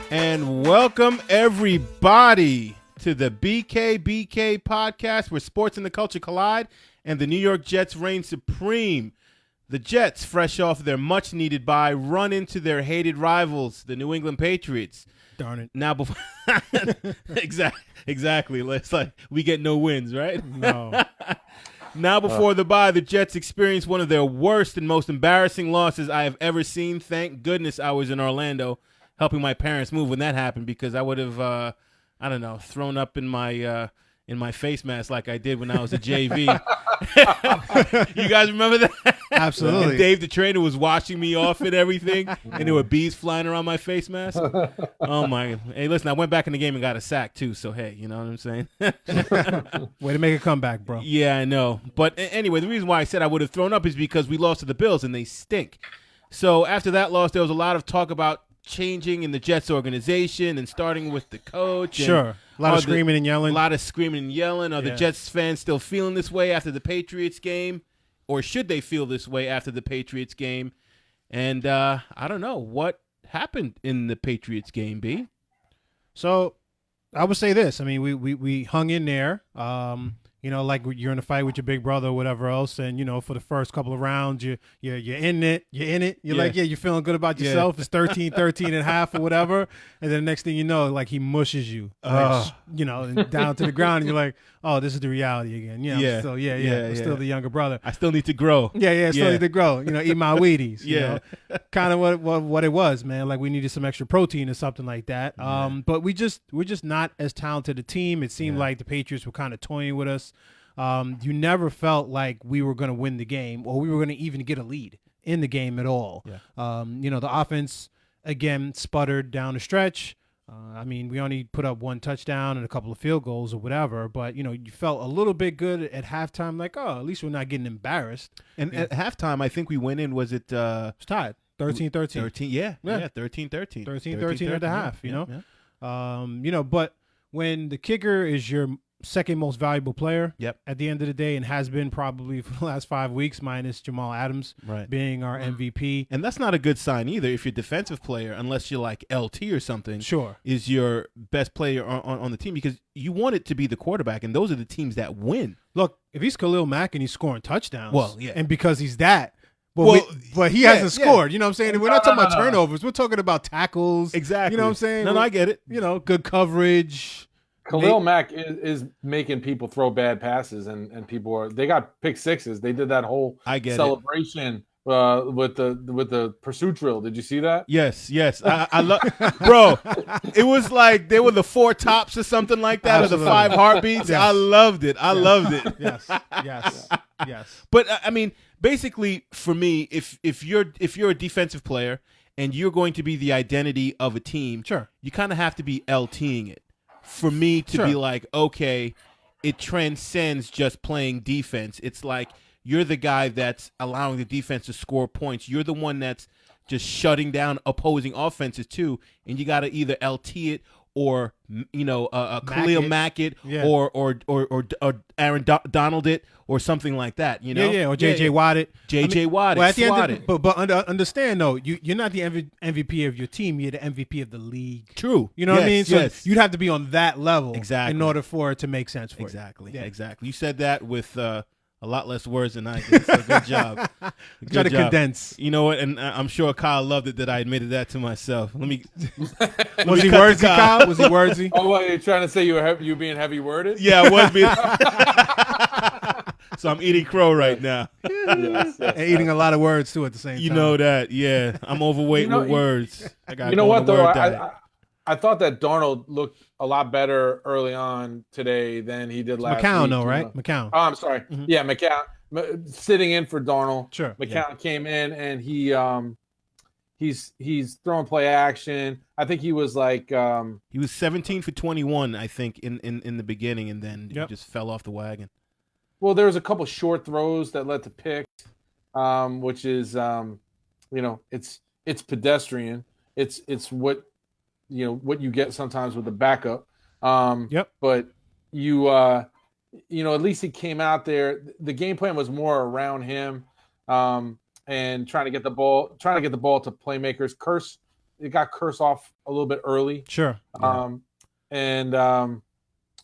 And welcome everybody to the BKBK podcast where sports and the culture collide and the New York Jets reign supreme. The Jets, fresh off their much-needed bye, run into their hated rivals, the New England Patriots. Darn it. Now, before exactly. It's like we get no wins, right? No. Now, before the bye, the Jets experienced one of their worst and most embarrassing losses I have ever seen. Thank goodness I was in Orlando helping my parents move when that happened, because I would have, thrown up in my face mask like I did when I was a JV. You guys remember that? Absolutely. And Dave the trainer was washing me off and everything, and there were bees flying around my face mask. Oh my! Hey, listen, I went back in the game and got a sack too. So hey, you know what I'm saying? Way to make a comeback, bro. Yeah, I know. But anyway, the reason why I said I would have thrown up is because we lost to the Bills and they stink. So after that loss, there was a lot of talk about changing in the Jets organization and starting with the coach. Sure. A lot of screaming and yelling. A lot of screaming and yelling. Are the Jets fans still feeling this way after the Patriots game? Or should they feel this way after the Patriots game? And I don't know. What happened in the Patriots game, B? So I would say this. I mean, we hung in there. Like you're in a fight with your big brother or whatever else, and for the first couple of rounds, you're in it. You're feeling good about yourself. Yeah. It's 13 and a half or whatever, and then the next thing you know, like he mushes you, and down to the ground, and you're like, oh, this is the reality again. I'm still the younger brother. I still need to grow. Still need to grow. Eat my Wheaties. Kind of what it was, man. Like we needed some extra protein or something like that. But we're just not as talented a team. It seemed like the Patriots were kind of toying with us. You never felt like we were going to win the game or we were going to even get a lead in the game at all. Yeah. The offense, again, sputtered down the stretch. We only put up one touchdown and a couple of field goals or whatever, but, you felt a little bit good at halftime, like, oh, at least we're not getting embarrassed. And at halftime, I think we went in, was it? It was tied, 13-13. 13, yeah, 13-13. 13-13 at the half, but when the kicker is your second most valuable player at the end of the day and has been probably for the last 5 weeks, minus Jamal Adams being our MVP. And that's not a good sign either if your defensive player, unless you're like LT or something, sure, is your best player on the team, because you want it to be the quarterback, and those are the teams that win. Look, if he's Khalil Mack and he's scoring touchdowns, and because he's that, but he hasn't scored. You know what I'm saying? We're not talking about turnovers. We're talking about tackles. Exactly. You know what I'm saying? No, I get it. Good coverage. Khalil Mack is making people throw bad passes, and people they got pick sixes. They did that whole celebration with the pursuit drill. Did you see that? Yes. I love, bro. It was like they were the four tops or something like that, or the five heartbeats. Yes. I loved it. Yes. But basically, for me, if you're a defensive player and you're going to be the identity of a team, sure, you kind of have to be LTing it. For me to be like, okay, it transcends just playing defense. It's like you're the guy that's allowing the defense to score points. You're the one that's just shutting down opposing offenses too, and you got to either LT it or Khalil Mack it, or Aaron Donald it, or something like that. Or JJ Watt it. Watt it. At the end but understand though, you're not the MVP of your team. You're the MVP of the league. True. You know what I mean? So you'd have to be on that level in order for it to make sense for you. Exactly. You said that with a lot less words than I did. So good job. Try to condense. You know what? And I'm sure Kyle loved it that I admitted that to myself. Was he wordsy, Kyle? Was he wordsy? Oh, what, you're trying to say you being heavy worded? Yeah, I was being. So I'm eating crow right now. Yes. And eating a lot of words too at the same time. You know that? Yeah, I'm overweight with words. I got. You know what though? I thought that Darnold looked a lot better early on today than he did last McCown, week. though, right? McCown. Oh, I'm sorry. Mm-hmm. Yeah, McCown sitting in for Darnold. Sure. McCown came in and he's throwing play action. I think he was like he was 17 for 21, I think, in the beginning, and then he just fell off the wagon. Well, there was a couple short throws that led to picks, which is it's pedestrian. It's what you get sometimes with the backup. But you at least he came out there. The game plan was more around him and trying to get the ball to playmakers. Curse it got cursed off a little bit early. Sure. And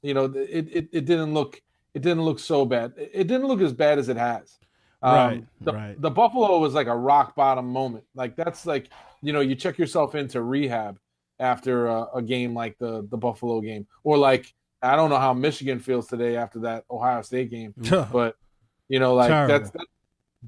it didn't look so bad. It didn't look as bad as it has. Right. The Buffalo was like a rock bottom moment. Like that's like, you check yourself into rehab after a game like the Buffalo game, or like I don't know how Michigan feels today after that Ohio State game, but that's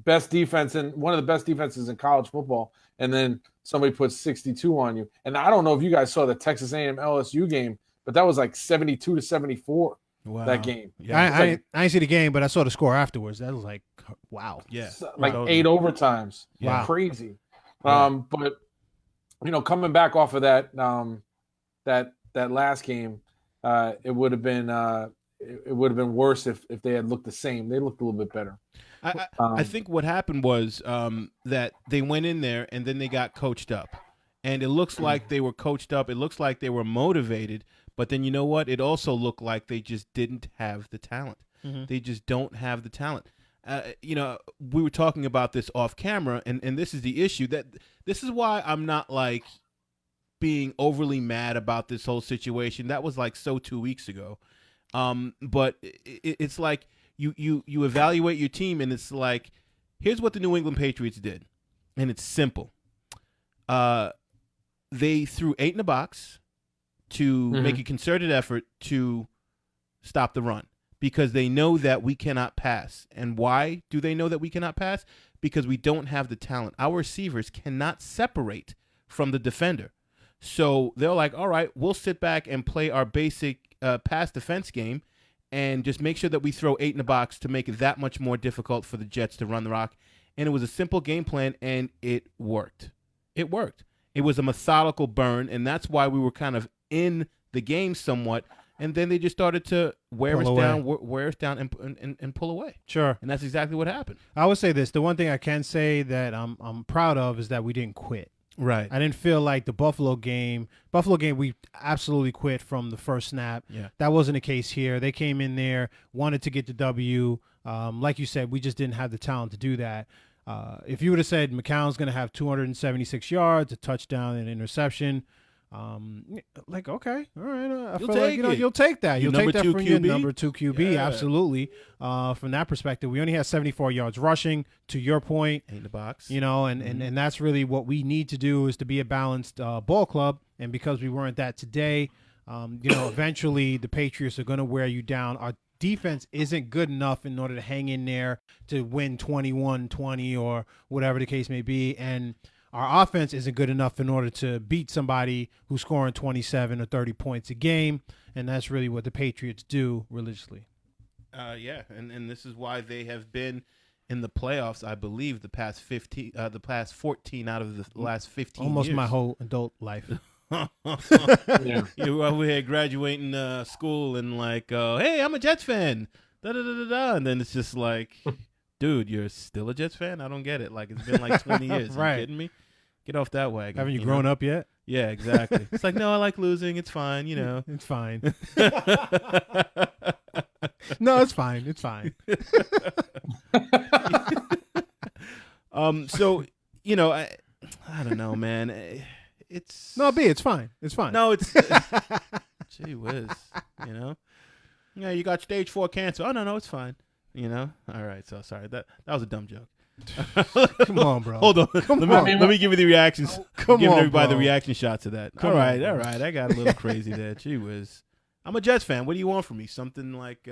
best defense and one of the best defenses in college football, and then somebody puts 62 on you. And I don't know if you guys saw the Texas A&M LSU game, but that was like 72-74. Wow. That game. Yeah. I didn't see the game, but I saw the score afterwards. That was like, wow. Yeah. Like 8 overtimes. Wow. Crazy. But coming back off of that that last game, it would have been worse if they had looked the same. They looked a little bit better. I think what happened was that they went in there and then they got coached up. And it looks like they were coached up. It looks like they were motivated. But then you know what? It also looked like they just didn't have the talent. Mm-hmm. They just don't have the talent. We were talking about this off camera, and this is the issue. This is why I'm not like being overly mad about this whole situation. That was like 2 weeks ago. But it's like you evaluate your team, and it's like, here's what the New England Patriots did, and it's simple. They threw 8 in the box to make a concerted effort to stop the run, because they know that we cannot pass. And why do they know that we cannot pass? Because we don't have the talent. Our receivers cannot separate from the defender. So they're like, all right, we'll sit back and play our basic pass defense game and just make sure that we throw 8 in the box to make it that much more difficult for the Jets to run the rock. And it was a simple game plan, and it worked. It worked. It was a methodical burn, and that's why we were kind of in the game somewhat. And then they just started to wear us down and pull away. Sure. And that's exactly what happened. I would say this. The one thing I can say that I'm proud of is that we didn't quit. Right. I didn't feel like the Buffalo game, we absolutely quit from the first snap. Yeah. That wasn't the case here. They came in there, wanted to get the W. Like you said, we just didn't have the talent to do that. If you would have said McCown's going to have 276 yards, a touchdown, and an interception, like, okay, all right. I feel like you'll take that. You'll take that from your number 2 QB. Yeah. Absolutely. From that perspective, we only had 74 yards rushing. To your point, 8 in the box. And that's really what we need to do, is to be a balanced ball club. And because we weren't that today, eventually the Patriots are going to wear you down. Our defense isn't good enough in order to hang in there to win 21-20 or whatever the case may be, and our offense isn't good enough in order to beat somebody who's scoring 27 or 30 points a game, and that's really what the Patriots do religiously. And this is why they have been in the playoffs, I believe, the past 14 out of the last 15 Almost years. My whole adult life. You're over here graduating school and like, hey, I'm a Jets fan. And then it's just like, dude, you're still a Jets fan? I don't get it. Like, it's been like 20 years. Right. You kidding me? Get off that wagon. Haven't you grown up yet? Yeah, exactly. It's like, no, I like losing. It's fine, It's fine. No, it's fine. It's fine. So, I don't know, man. It's fine. It's fine. No, it's gee whiz, Yeah, you got stage 4 cancer. Oh no, it's fine. All right. So sorry, that was a dumb joke. Come on, bro. Hold on. Let me give you the reactions. Come Give on, everybody bro. the reaction shot to that. All right. I got a little crazy there. Gee whiz. I'm a Jets fan. What do you want from me? Something like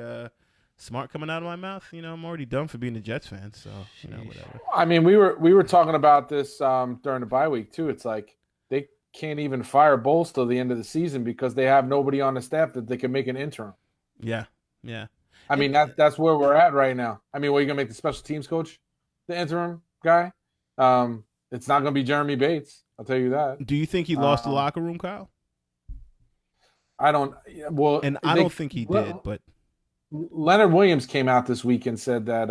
smart coming out of my mouth? I'm already done for being a Jets fan. So whatever. I mean, we were talking about this during the bye week too. It's like they can't even fire Bowles till the end of the season because they have nobody on the staff that they can make an interim. Yeah. I mean, that's where we're at right now. I mean, what, are you going to make the special teams coach the interim guy? It's not going to be Jeremy Bates. I'll tell you that. Do you think he lost the locker room, Kyle? I don't. Well, and I don't think he did, but Leonard Williams came out this week and said that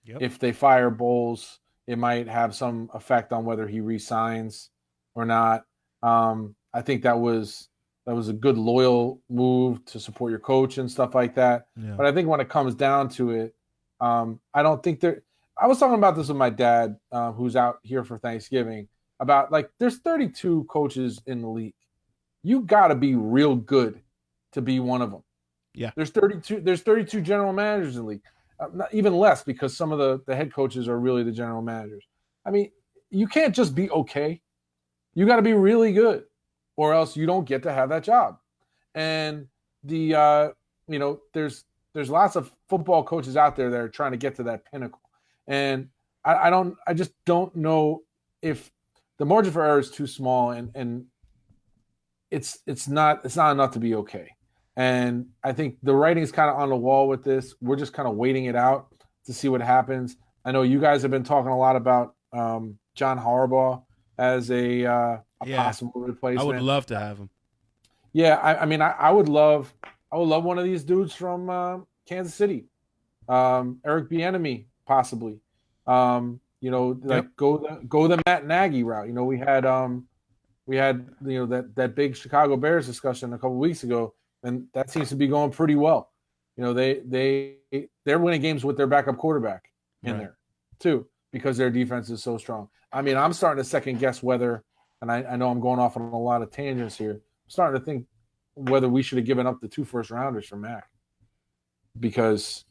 if they fire Bowles, it might have some effect on whether he resigns or not. I think that was a good loyal move to support your coach and stuff like that. Yeah. But I think when it comes down to it, I don't think I was talking about this with my dad, who's out here for Thanksgiving, about like there's 32 coaches in the league. You got to be real good to be one of them. Yeah. There's 32 general managers in the league. Not even less because some of the head coaches are really the general managers. I mean, you can't just be okay. You got to be really good, or else you don't get to have that job. And there's lots of football coaches out there that are trying to get to that pinnacle. And I just don't know if the margin for error is too small, and it's not enough to be okay. And I think the writing is kind of on the wall with this. We're just kind of waiting it out to see what happens. I know you guys have been talking a lot about John Harbaugh as a possible replacement. I would love to have him. Yeah, I would love one of these dudes from Kansas City, Eric Bieniemy possibly. Go the Matt Nagy route. We had that big Chicago Bears discussion a couple of weeks ago, and that seems to be going pretty well. They're winning games with their backup quarterback in there too because their defense is so strong. I mean, I'm starting to second guess whether, and I know I'm going off on a lot of tangents here. I'm starting to think whether we should have given up the 2 first rounders for Mac, because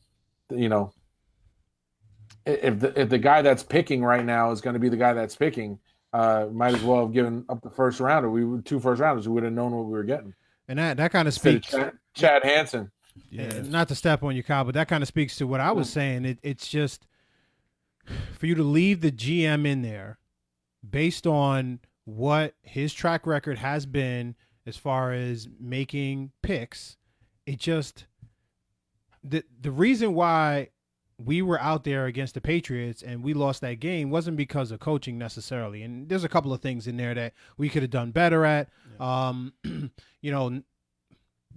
if the guy that's picking right now is going to be the guy that's picking, might as well have given up the first rounder. 2 first rounders. We would have known what we were getting. And that kind of speaks. Chad Hansen. Yeah. Not to step on you, Kyle, but that kind of speaks to what I was saying. It's just for you to leave the GM in there based on what his track record has been as far as making picks. It just the reason why we were out there against the Patriots and we lost that game wasn't because of coaching necessarily. And there's a couple of things in there that we could have done better at. Yeah.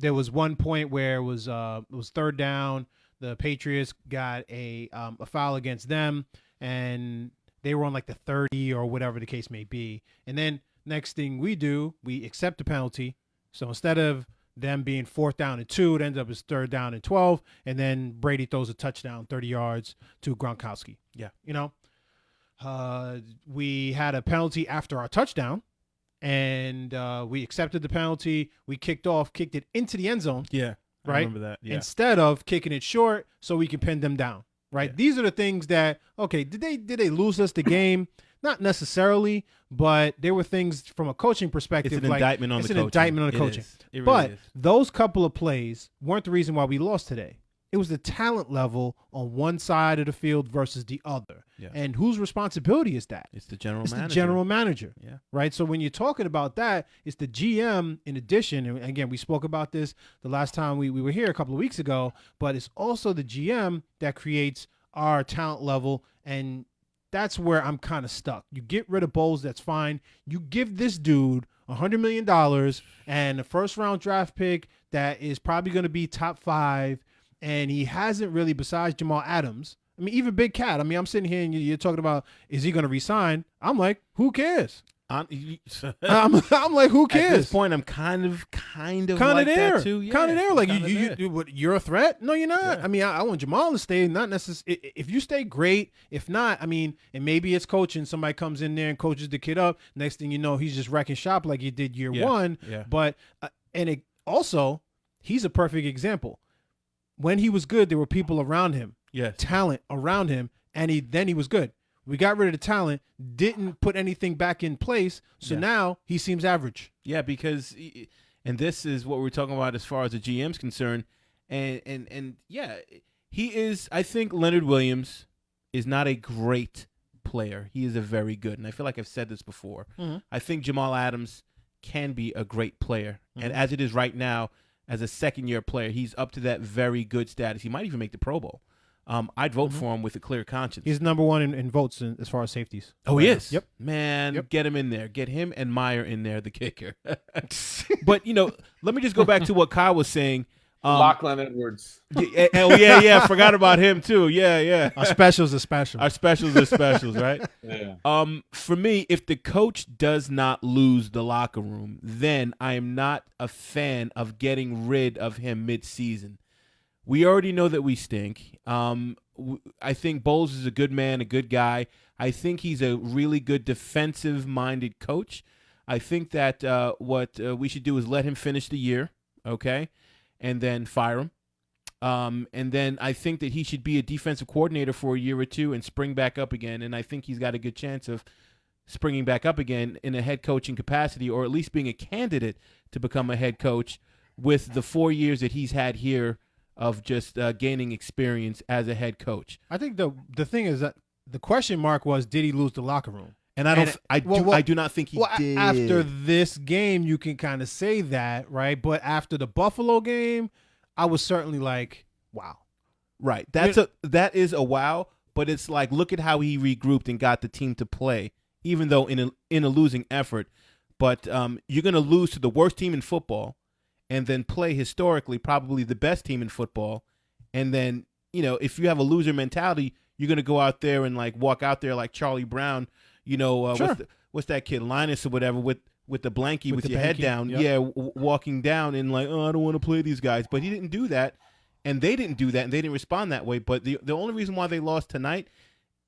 There was one point where it was 3rd down. The Patriots got a foul against them, and they were on like the 30 or whatever the case may be. And then next thing we do, we accept the penalty. So instead of them being 4th down and 2, it ends up as 3rd down and 12, and then Brady throws a touchdown 30 yards to Gronkowski. Yeah. We had a penalty after our touchdown, and we accepted the penalty. We kicked it into the end zone. Yeah, I right? remember that. Yeah. Instead of kicking it short so we can pin them down. Right. Yeah. These are the things that, okay, did they lose us the game? Not necessarily, but there were things from a coaching perspective. It's an indictment on the coaching. It's an indictment on the coaching. It really but is. Those couple of plays weren't the reason why we lost today. It was the talent level on one side of the field versus the other. Yeah. And whose responsibility is that? It's the general It's manager. the general manager. Yeah. Right? So when you're talking about that, it's the GM in addition. And again, we spoke about this the last time we were here a couple of weeks ago, but it's also the GM that creates our talent level. And that's where I'm kind of stuck. You get rid of Bowles, that's fine. You give this dude $100 million and a 1st-round draft pick that is probably going to be top 5, and he hasn't really, besides Jamal Adams. I mean, even Big Cat. I mean, I'm sitting here and you're talking about, is he going to resign? I'm like, who cares? I'm like, who cares? At this point, I'm kind of like there that too. Yeah, kind of there. Like you're a threat. No, you're not. Yeah. I mean, I want Jamal to stay. Not necessarily. If you stay, great. If not, I mean, and maybe it's coaching. Somebody comes in there and coaches the kid up. Next thing you know, he's just wrecking shop like he did year 1. Yeah. But also, he's a perfect example. When he was good, there were people around him. Yes. Talent around him, and he was good. We got rid of the talent, didn't put anything back in place, so now he seems average. Yeah, because, and this is what we're talking about as far as the GM's concerned, and yeah, he is. I think Leonard Williams is not a great player. He is a very good, and I feel like I've said this before. Mm-hmm. I think Jamal Adams can be a great player, and as it is right now, as a second-year player, he's up to that very good status. He might even make the Pro Bowl. I'd vote for him with a clear conscience. He's number 1 in votes as far as safeties. Oh, he is? Yep. Man, Get him in there. Get him and Meyer in there, the kicker. But, let me just go back to what Kyle was saying. Lachlan Edwards. Yeah. Forgot about him, too. Yeah. Our specials are special. Our specials are specials, right? Yeah. For me, if the coach does not lose the locker room, then I am not a fan of getting rid of him mid-season. We already know that we stink. I think Bowles is a good man, a good guy. I think he's a really good defensive-minded coach. I think that what we should do is let him finish the year, okay, and then fire him. And then I think that he should be a defensive coordinator for a year or two and spring back up again. And I think he's got a good chance of springing back up again in a head coaching capacity, or at least being a candidate to become a head coach with the 4 years that he's had here of just gaining experience as a head coach. I think the thing is that the question mark was, did he lose the locker room? And I do not think he did. After this game, you can kind of say that, right? But after the Buffalo game, I was certainly like, wow. Right. That is a wow, but it's like, look at how he regrouped and got the team to play, even though in a losing effort. But you're going to lose to the worst team in football and then play historically probably the best team in football. And then, if you have a loser mentality, you're going to go out there and like walk out there like Charlie Brown, sure. what's that kid, Linus or whatever, with the blankie with your head down. Yep. Yeah, walking down and like, oh, I don't want to play these guys. But he didn't do that, and they didn't do that, and they didn't respond that way. But the only reason why they lost tonight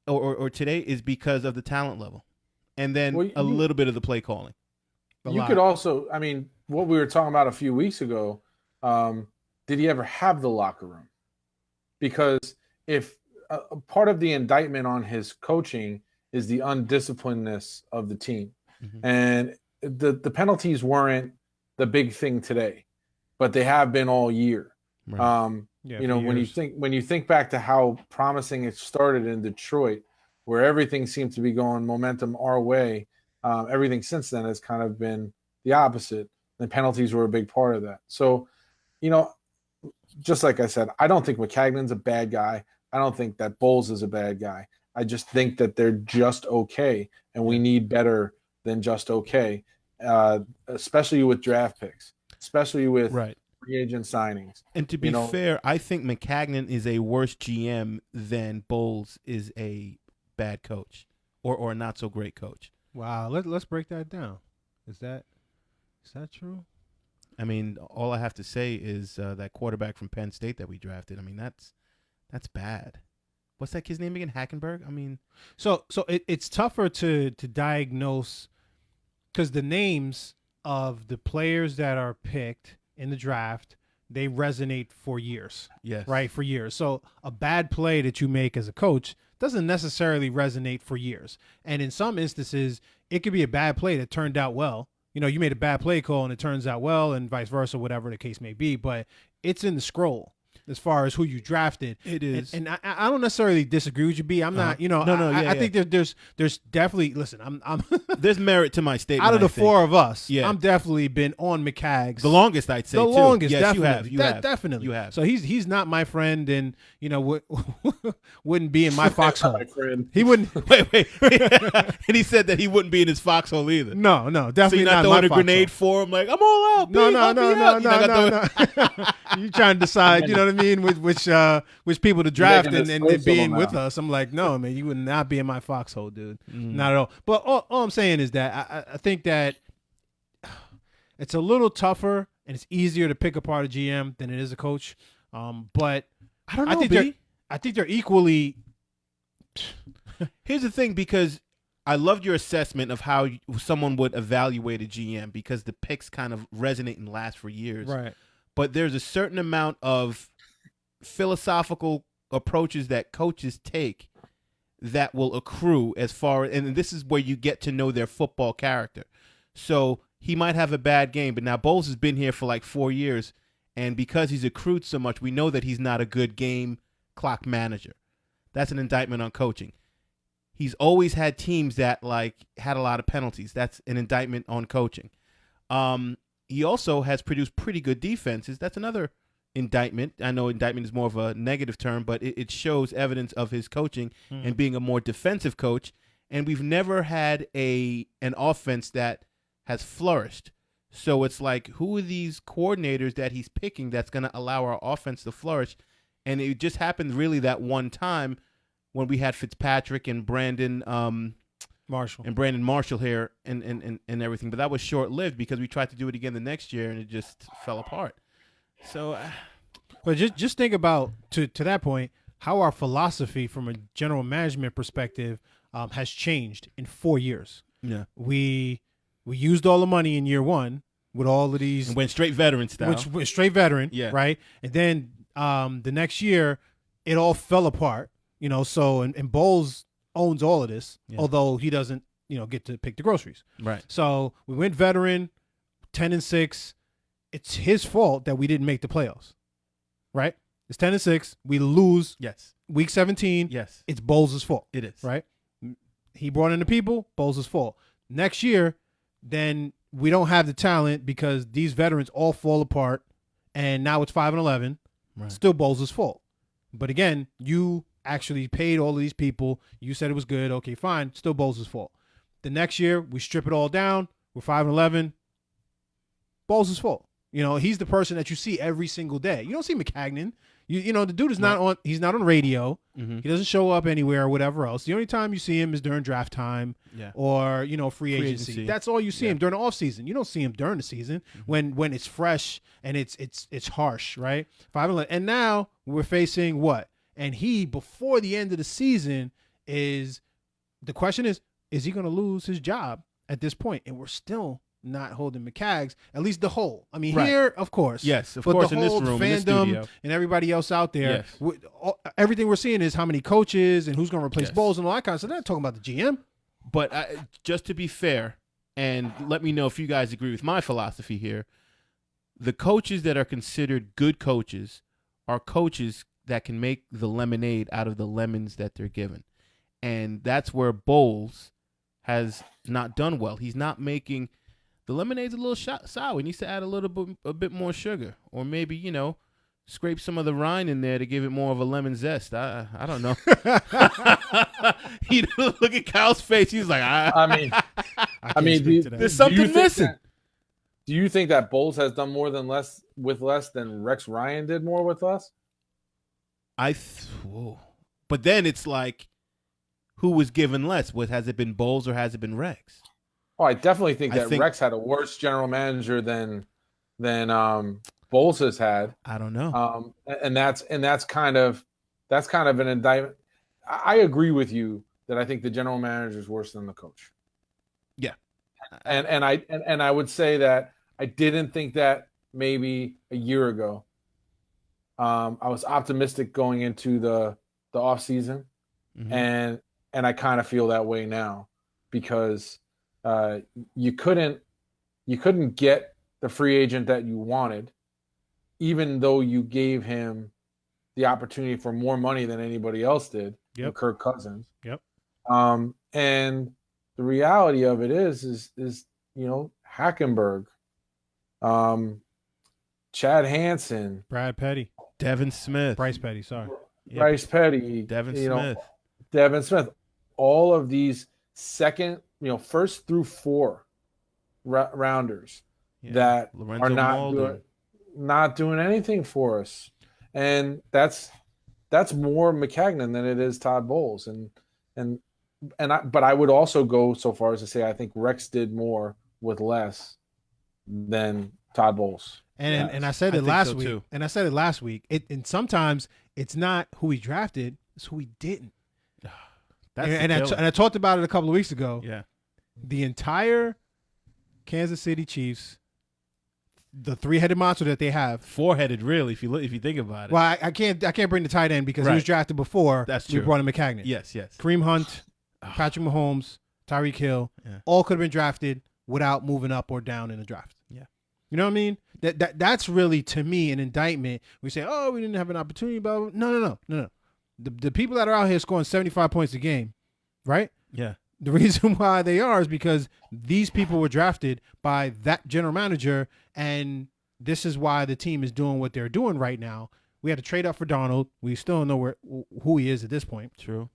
or today is because of the talent level, and then a little bit of the play calling. You could also, I mean, what we were talking about a few weeks ago, did he ever have the locker room? Because if part of the indictment on his coaching is the undisciplinedness of the team. Mm-hmm. And the penalties weren't the big thing today, but they have been all year. Right. When you think back to how promising it started in Detroit, where everything seemed to be going momentum our way, everything since then has kind of been the opposite. The penalties were a big part of that. So, just like I said, I don't think McCagnon's a bad guy. I don't think that Bowles is a bad guy. I just think that they're just okay, and we need better than just okay, especially with draft picks, especially with free agent signings. And to be fair, I think McCagnon is a worse GM than Bowles is a bad coach or a not so great coach. Wow, let's break that down. Is that true? I mean, all I have to say is that quarterback from Penn State that we drafted. I mean, that's bad. What's that kid's name again? Hackenberg? I mean, so it's tougher to diagnose because the names of the players that are picked in the draft, they resonate for years. Yes. Right, for years. So a bad play that you make as a coach doesn't necessarily resonate for years. And in some instances, it could be a bad play that turned out well. You made a bad play call and it turns out well, and vice versa, whatever the case may be. But it's in the scroll as far as who you drafted. It is. And I don't necessarily disagree with you, B. I'm not, I think there's definitely, listen, I'm there's merit to my statement. Out of the four of us, yeah. I'm definitely been on McCags. The longest, I'd say, the too. longest, yes, definitely. You have. Definitely. You have. So he's not my friend, and, wouldn't be in my foxhole. He wouldn't. Wait. And he said that he wouldn't be in his foxhole either. No, definitely so you're not throwing a grenade for him like, I'm all out. No. You trying to decide, you know what I mean, which people to draft and being with us. I'm like, no, man, you would not be in my foxhole, dude. Not at all. But all I'm saying is that I think that it's a little tougher and it's easier to pick apart a GM than it is a coach. But I don't know. I think they're equally. Here's the thing, because I loved your assessment of how someone would evaluate a GM, because the picks kind of resonate and last for years. Right. But there's a certain amount of philosophical approaches that coaches take that will accrue as far, and this is where you get to know their football character. So he might have a bad game, but now Bowles has been here for like 4 years, and because he's accrued so much, we know that he's not a good game clock manager. That's an indictment on coaching. He's always had teams that like had a lot of penalties. That's an indictment on coaching. He also has produced pretty good defenses. That's another indictment. I know indictment is more of a negative term, but it shows evidence of his coaching and being a more defensive coach. And we've never had an offense that has flourished. So it's like, who are these coordinators that he's picking that's going to allow our offense to flourish? And it just happened really that one time when we had Fitzpatrick and Brandon Marshall here and everything. But that was short-lived because we tried to do it again the next year and it just fell apart. So, but just think about to that point, how our philosophy from a general management perspective has changed in 4 years. Yeah. We used all the money in year one with all of these. And went straight veteran style. Went straight veteran, Yeah. right? And then the next year, it all fell apart, so, and Bowles owns all of this, although he doesn't, get to pick the groceries. Right. So we went veteran, 10-6. It's his fault that we didn't make the playoffs, right? It's 10-6. We lose. Yes. Week 17. Yes. It's Bowles' fault. It is. Right? He brought in the people. Bowles' fault. Next year, then we don't have the talent because these veterans all fall apart, and now it's 5-11. Right. Still Bowles' fault. But again, you actually paid all of these people. You said it was good. Okay, fine. Still Bowles' fault. The next year, we strip it all down. We're 5-11. Bowles' fault. He's the person that you see every single day. You don't see McCagnon. The dude is not on. He's not on radio. Mm-hmm. He doesn't show up anywhere or whatever else. The only time you see him is during draft time or free agency. That's all you see him during the off season. You don't see him during the season when it's fresh and it's harsh, right? 5-11, and now we're facing what? And he before the end of the season the question is he going to lose his job at this point? And we're still not holding McCags, at least the whole. I mean, here, of course. Yes, of but course, the in this whole room, in this studio. and everybody else out there, everything we're seeing is how many coaches and who's going to replace Bowles and all that kind of stuff. They're not talking about the GM. But just to be fair, and let me know if you guys agree with my philosophy here, the coaches that are considered good coaches are coaches that can make the lemonade out of the lemons that they're given. And that's where Bowles has not done well. He's not making... The lemonade's a little sour. He needs to add a bit more sugar, or maybe scrape some of the rind in there to give it more of a lemon zest. I don't know. Look at Kyle's face. He's like, I mean, there's something missing. Do you think that Bowles has done more with less than Rex Ryan did more with less? But then it's like, who was given less? Has it been Bowles or has it been Rex? Oh, I definitely think that Rex had a worse general manager than Bowles has had. I don't know. And that's kind of an indictment. I agree with you that I think the general manager is worse than the coach. Yeah. And I would say that I didn't think that maybe a year ago. I was optimistic going into the off season, and I kind of feel that way now because you couldn't get the free agent that you wanted, even though you gave him the opportunity for more money than anybody else did. Kirk Cousins. And the reality of it is Hackenberg, Chad Hansen, Brad Petty, Devin Smith, Bryce Petty. Sorry, Bryce Petty, Devin Smith. All of these first through four rounders that Lorenzo are not doing anything for us, and that's more McCagnon than it is Todd Bowles, but I would also go so far as to say I think Rex did more with less than Todd Bowles. And I said it last week. Too. And I said it last week. And sometimes it's not who he drafted; it's who he didn't. And I talked about it a couple of weeks ago. Yeah, the entire Kansas City Chiefs, the three-headed monster that they have, four-headed really. If you think about it. Well, I can't bring the tight end because he was drafted before. That's true. We brought in McCagnon. Yes. Kareem Hunt, Patrick Mahomes, Tyreek Hill, all could have been drafted without moving up or down in the draft. Yeah, you know what I mean? That's really to me an indictment. We say, oh, we didn't have an opportunity, but no. The people that are out here scoring 75 points a game, right? Yeah. The reason why they are is because these people were drafted by that general manager, and this is why the team is doing what they're doing right now. We had to trade up for Donald. We still don't know who he is at this point. True.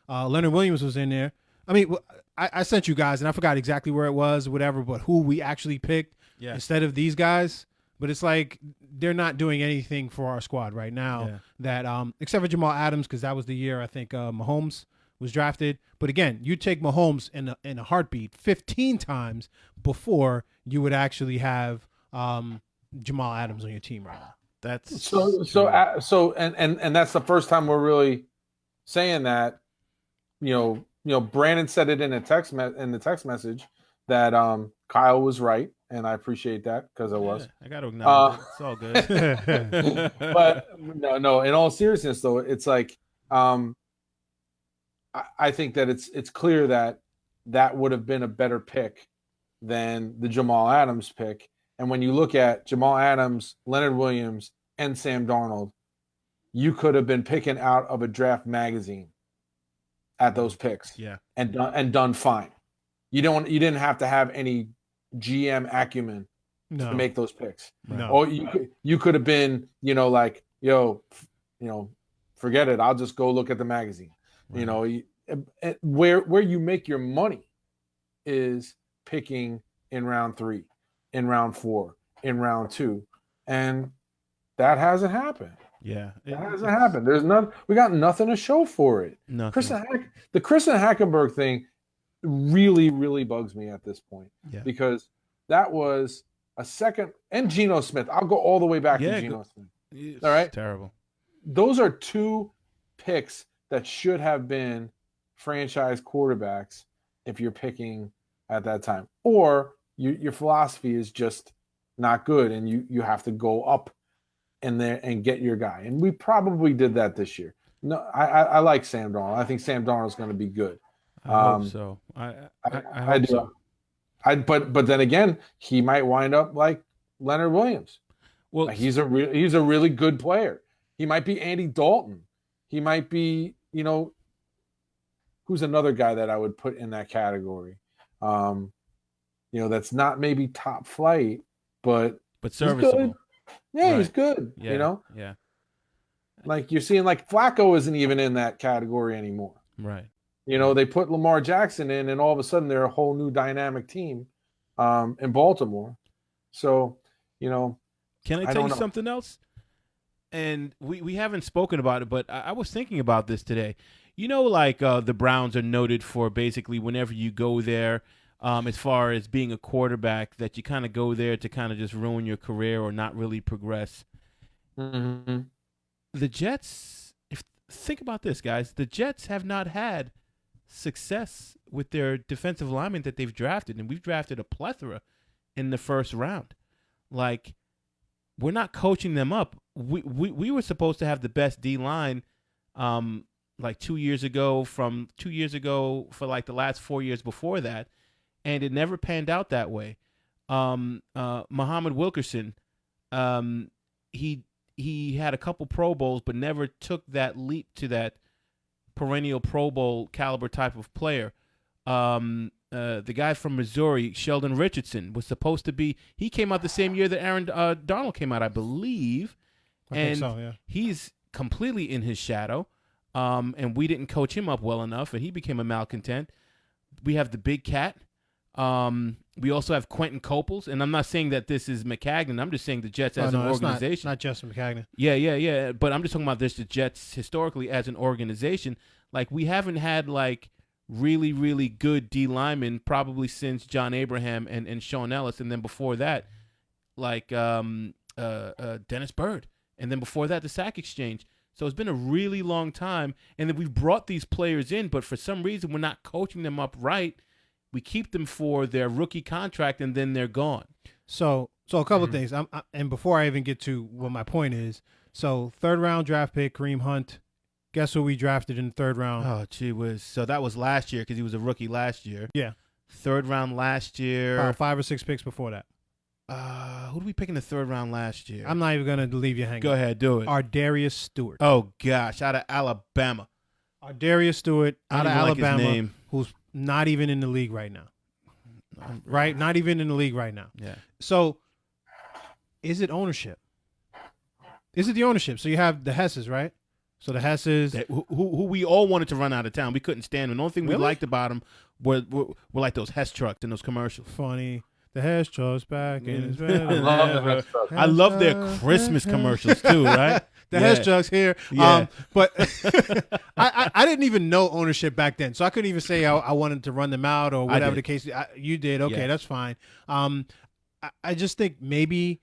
Leonard Williams was in there. I mean, I sent you guys, and I forgot exactly where it was, whatever, but who we actually picked instead of these guys. But it's like they're not doing anything for our squad right now. That except for Jamal Adams, because that was the year I think Mahomes was drafted. But again, you take Mahomes in a heartbeat 15 times before you would actually have Jamal Adams on your team right now. That's and that's the first time we're really saying that. Brandon said it in the text message that Kyle was right, and I appreciate that because I was. I got to acknowledge it. It's all good. But no. In all seriousness, though, it's like I think that it's clear that would have been a better pick than the Jamal Adams pick. And when you look at Jamal Adams, Leonard Williams, and Sam Darnold, you could have been picking out of a draft magazine at those picks, and done fine. You didn't have to have any GM acumen to make those picks. No. Or you could have been, forget it. I'll just go look at the magazine. Right. Where you make your money is picking in round 3, in round 4, in round 2, and that hasn't happened. Yeah, it hasn't happened. We got nothing to show for it. Nothing. The Christian Hackenberg thing really, really bugs me at this point. Yeah. Because that was a second, and Geno Smith. I'll go all the way back to Geno Smith. All right, terrible. Those are 2 picks that should have been franchise quarterbacks if you're picking at that time, or your philosophy is just not good, and you have to go up in there and get your guy. And we probably did that this year. No, I like Sam Darnold. I think Sam Darnold's going to be good. I hope so. I hope so. But then again, he might wind up like Leonard Williams. Well, he's a really good player. He might be Andy Dalton. He might be, who's another guy that I would put in that category. That's not maybe top flight, but serviceable. Yeah, right. He's good. Yeah, Yeah. Like you're seeing, like Flacco isn't even in that category anymore. Right. They put Lamar Jackson in, and all of a sudden they're a whole new dynamic team in Baltimore. So, can I tell you something else? And we haven't spoken about it, but I was thinking about this today. The Browns are noted for basically whenever you go there, as far as being a quarterback, that you kind of go there to kind of just ruin your career or not really progress. Mm-hmm. The Jets, think about this, guys. The Jets have not had success with their defensive linemen that they've drafted, and we've drafted a plethora in the first round. Like, we're not coaching them up. We were supposed to have the best D-line like 2 years ago, for like the last 4 years before that, and it never panned out that way. Muhammad Wilkerson, he had a couple Pro Bowls, but never took that leap to that perennial Pro Bowl caliber type of player. The guy from Missouri, Sheldon Richardson, was supposed to be. He came out the same year that Aaron Donald came out, I believe. I think so, yeah. He's completely in his shadow. And we didn't coach him up well enough, and he became a malcontent. We have the Big Cat. We also have Quentin Coples, and I'm not saying that this is McCagnon. I'm just saying the Jets as an organization. Not Justin McCagnon. Yeah. But I'm just talking about the Jets historically as an organization. Like, we haven't had like really, really good D linemen probably since John Abraham and Sean Ellis, and then before that, like Dennis Byrd, and then before that, the Sack Exchange. So it's been a really long time, and then we've brought these players in, but for some reason we're not coaching them up right. We keep them for their rookie contract, and then they're gone. So a couple of things. And before I even get to what my point is, so 3rd round draft pick Kareem Hunt. Guess who we drafted in the 3rd round? Oh, gee whiz. So that was last year because he was a rookie last year. Yeah. 3rd round last year. About 5 or 6 picks before that. Who did we pick in the 3rd round last year? I'm not even going to leave you hanging. Go ahead, do it. Ardarius Stewart. Oh, gosh, out of Alabama. Ardarius Stewart out of Alabama, like his name. Who's not even in the league right now. Right? Not even in the league right now. Yeah. So, is it ownership? Is it the ownership? So you have the Hesses, right? So the Hesses, who we all wanted to run out of town. We couldn't stand them. The only thing we liked about them were like those Hess trucks in those commercials. Funny. The Hess trucks back in his I love their Christmas commercials too, right? The Hess trucks here. Yeah. But I didn't even know ownership back then, so I couldn't even say I wanted to run them out or whatever the case. You did. Okay, that's fine. I just think maybe,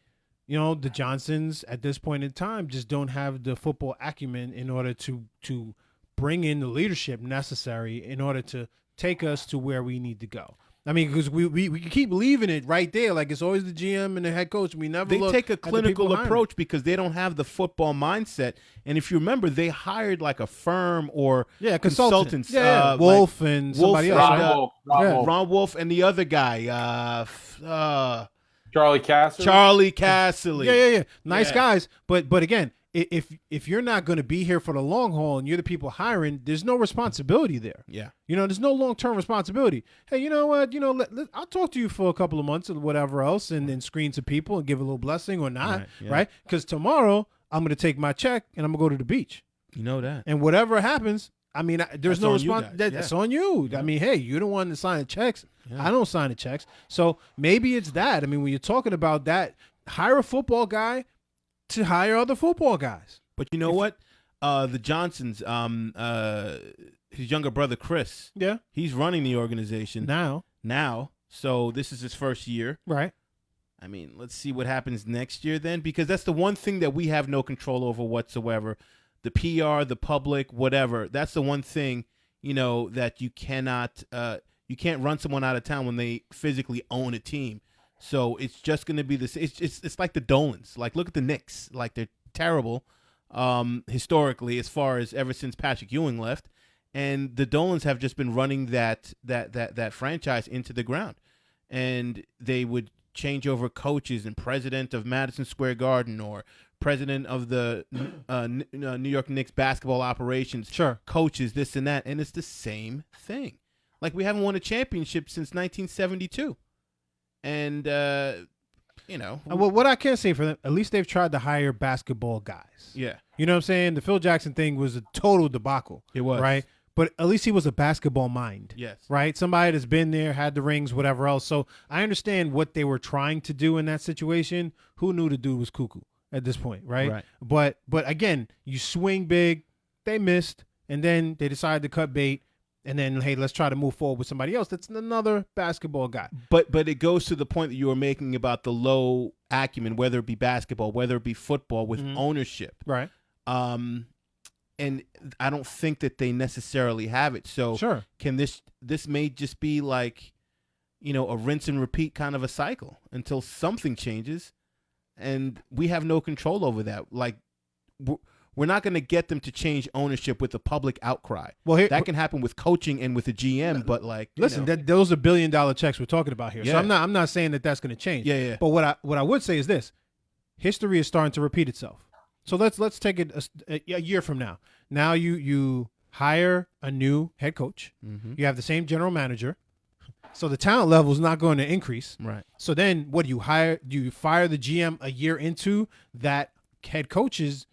the Johnsons at this point in time just don't have the football acumen in order to bring in the leadership necessary in order to take us to where we need to go. I mean, because we keep leaving it right there, like it's always the GM and the head coach. We never they take a clinical approach because they don't have the football mindset. And if you remember, they hired like a firm or consultants, Wolf and somebody else, Ron Wolf and the other guy, Charlie Casserly. Charlie Casserly. Yeah. Nice guys, but again, if you're not going to be here for the long haul and you're the people hiring, there's no responsibility there. Yeah. There's no long-term responsibility. Hey, you know what? I'll talk to you for a couple of months or whatever else and then screen some people and give a little blessing or not, right? Because tomorrow I'm going to take my check and I'm going to go to the beach. You know that. And whatever happens, I mean, there's no response. That's on you. Yeah. I mean, hey, you're the one that signed the checks. Yeah. I don't sign the checks. So maybe it's that. I mean, when you're talking about that, hire a football guy to hire other football guys. But you know what? The Johnsons, his younger brother Chris, he's running the organization now. So this is his first year, right? I mean, let's see what happens next year then, because that's the one thing that we have no control over whatsoever. The PR, the public, whatever. That's the one thing that you cannot, you can't run someone out of town when they physically own a team. So it's just going to be this. It's like the Dolans. Like, look at the Knicks. Like, they're terrible historically, as far as ever since Patrick Ewing left, and the Dolans have just been running that franchise into the ground. And they would change over coaches and president of Madison Square Garden or president of the New York Knicks basketball operations, coaches, this and that, and it's the same thing. Like, we haven't won a championship since 1972. And, well, what I can say for them, at least they've tried to hire basketball guys. Yeah. You know what I'm saying? The Phil Jackson thing was a total debacle. It was. Right? But at least he was a basketball mind. Yes. Right? Somebody that's been there, had the rings, whatever else. So I understand what they were trying to do in that situation. Who knew the dude was cuckoo at this point, right? But again, you swing big, they missed, and then they decided to cut bait. And then, hey, let's try to move forward with somebody else. That's another basketball guy. But it goes to the point that you were making about the low acumen, whether it be basketball, whether it be football, with ownership. Right. And I don't think that they necessarily have it. So can this may just be like, a rinse and repeat kind of a cycle until something changes, and we have no control over that. Like, we're not going to get them to change ownership with the public outcry. Well, that can happen with coaching and with the GM, but listen, those are $1 billion checks we're talking about here. Yeah. So I'm not saying that that's going to change. Yeah. But what I would say is this: history is starting to repeat itself. So let's take it a year from now. Now you hire a new head coach. Mm-hmm. You have the same general manager. So the talent level is not going to increase. Right. So then what do you hire? Do you fire the GM a year into that head coach's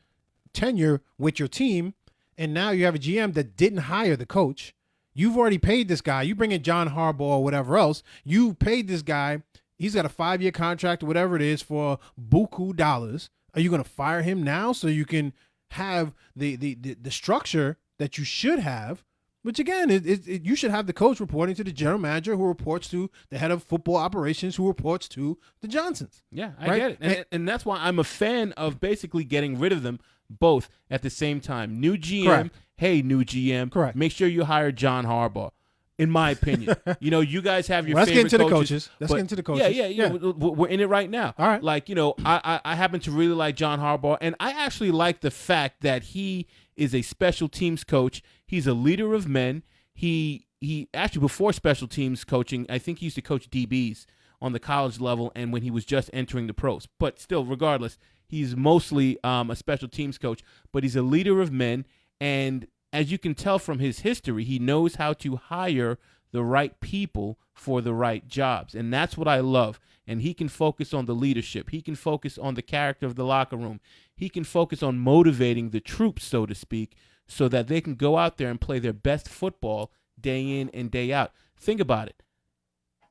tenure with your team, and now you have a GM that didn't hire the coach? You've already paid this guy. You bring in John Harbaugh or whatever else. You paid this guy. He's got a 5-year contract or whatever it is for buku dollars. Are you going to fire him now so you can have the structure that you should have? Which again, you should have the coach reporting to the general manager, who reports to the head of football operations, who reports to the Johnsons. Yeah, I get it, and that's why I'm a fan of basically getting rid of them both at the same time. New GM, correct. Hey, new GM, correct. Make sure you hire John Harbaugh. In my opinion, you guys have your Let's favorite get into coaches. Let's get into the coaches. Yeah. We're in it right now. All right. Like, I happen to really like John Harbaugh, and I actually like the fact that he is a special teams coach. He's a leader of men. He actually, before special teams coaching, I think he used to coach DBs on the college level and when he was just entering the pros. But still, regardless, he's mostly a special teams coach, but he's a leader of men. And as you can tell from his history, he knows how to hire the right people for the right jobs. And that's what I love. And he can focus on the leadership. He can focus on the character of the locker room. He can focus on motivating the troops, so to speak, so that they can go out there and play their best football day in and day out. Think about it.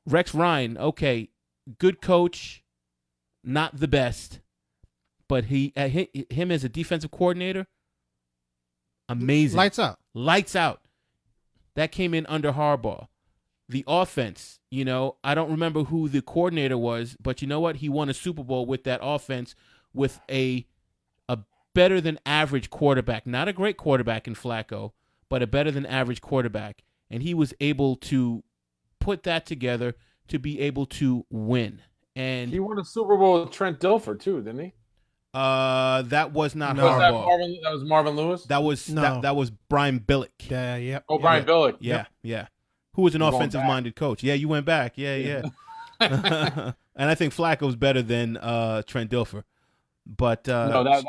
Rex Ryan, okay, good coach, not the best, but him as a defensive coordinator, amazing. Lights out. Lights out. That came in under Harbaugh. the offense, I don't remember who the coordinator was, but you know what? He won a Super Bowl with that offense with a better than average quarterback, not a great quarterback in Flacco, but a better than average quarterback. And he was able to put that together to be able to win. And he won a Super Bowl with Trent Dilfer too, didn't he? That was not No. Harbaugh. That was Marvin Lewis? That was No. that was Brian Billick. Yeah, yep. Oh, Brian Billick. Yeah, yeah. Who was an You're going offensive-minded coach. Yeah, you went back. Yeah. And I think Flacco's better than Trent Dilfer. But that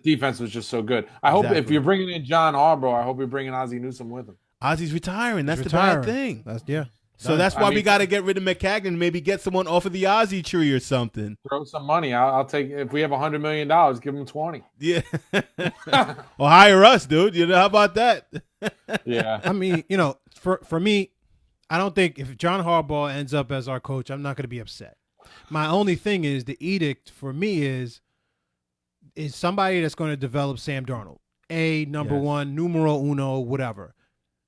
defense was just so good. I hope if you're bringing in John Harbaugh, I hope you're bringing Ozzie Newsome with him. Ozzie's retiring. That's the bad thing. So that's why we got to get rid of McCagnon. Maybe get someone off of the Ozzie tree or something. Throw some money. I'll take. If we have $100 million, give him 20. Yeah. Or hire us, dude. How about that? Yeah. I mean, for me, I don't think if John Harbaugh ends up as our coach, I'm not going to be upset. My only thing is the edict for me is somebody that's going to develop Sam Darnold. Number one, numero uno, whatever.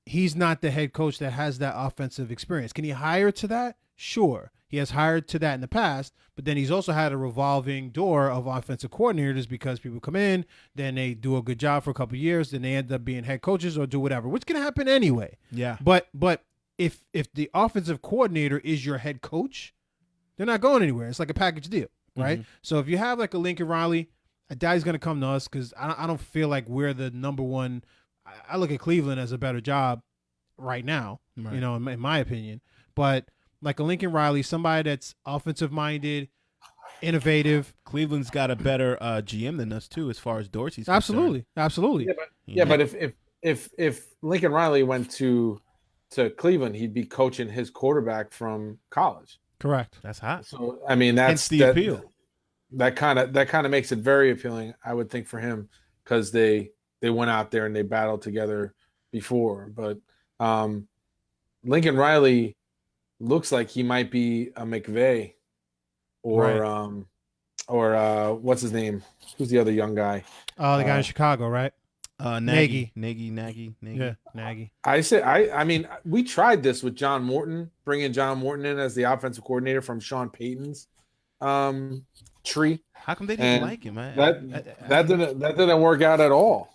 He's not the head coach that has that offensive experience. Can he hire to that? Sure. He has hired to that in the past, but then he's also had a revolving door of offensive coordinators because people come in, then they do a good job for a couple of years, then they end up being head coaches or do whatever, which can happen anyway. Yeah. But if the offensive coordinator is your head coach, they're not going anywhere. It's like a package deal, right? Mm-hmm. So if you have like a Lincoln Riley, I doubt he's going to come to us because I don't feel like we're the number one. I look at Cleveland as a better job right now, right. In my opinion. But like a Lincoln Riley, somebody that's offensive-minded, innovative. Cleveland's got a better GM than us too, as far as Dorsey's concerned. Absolutely. But if Lincoln Riley went to Cleveland, he'd be coaching his quarterback from college. Correct. That's hot. So I mean, that's the appeal. That kind of makes it very appealing, I would think, for him because they went out there and they battled together before. But Lincoln Riley looks like he might be a McVay or what's his name? Who's the other young guy? Oh, the guy in Chicago, right? Nagy. Yeah, Nagy. I mean, we tried this with John Morton, bringing John Morton in as the offensive coordinator from Sean Payton's tree. How come they didn't like him? That didn't work out at all.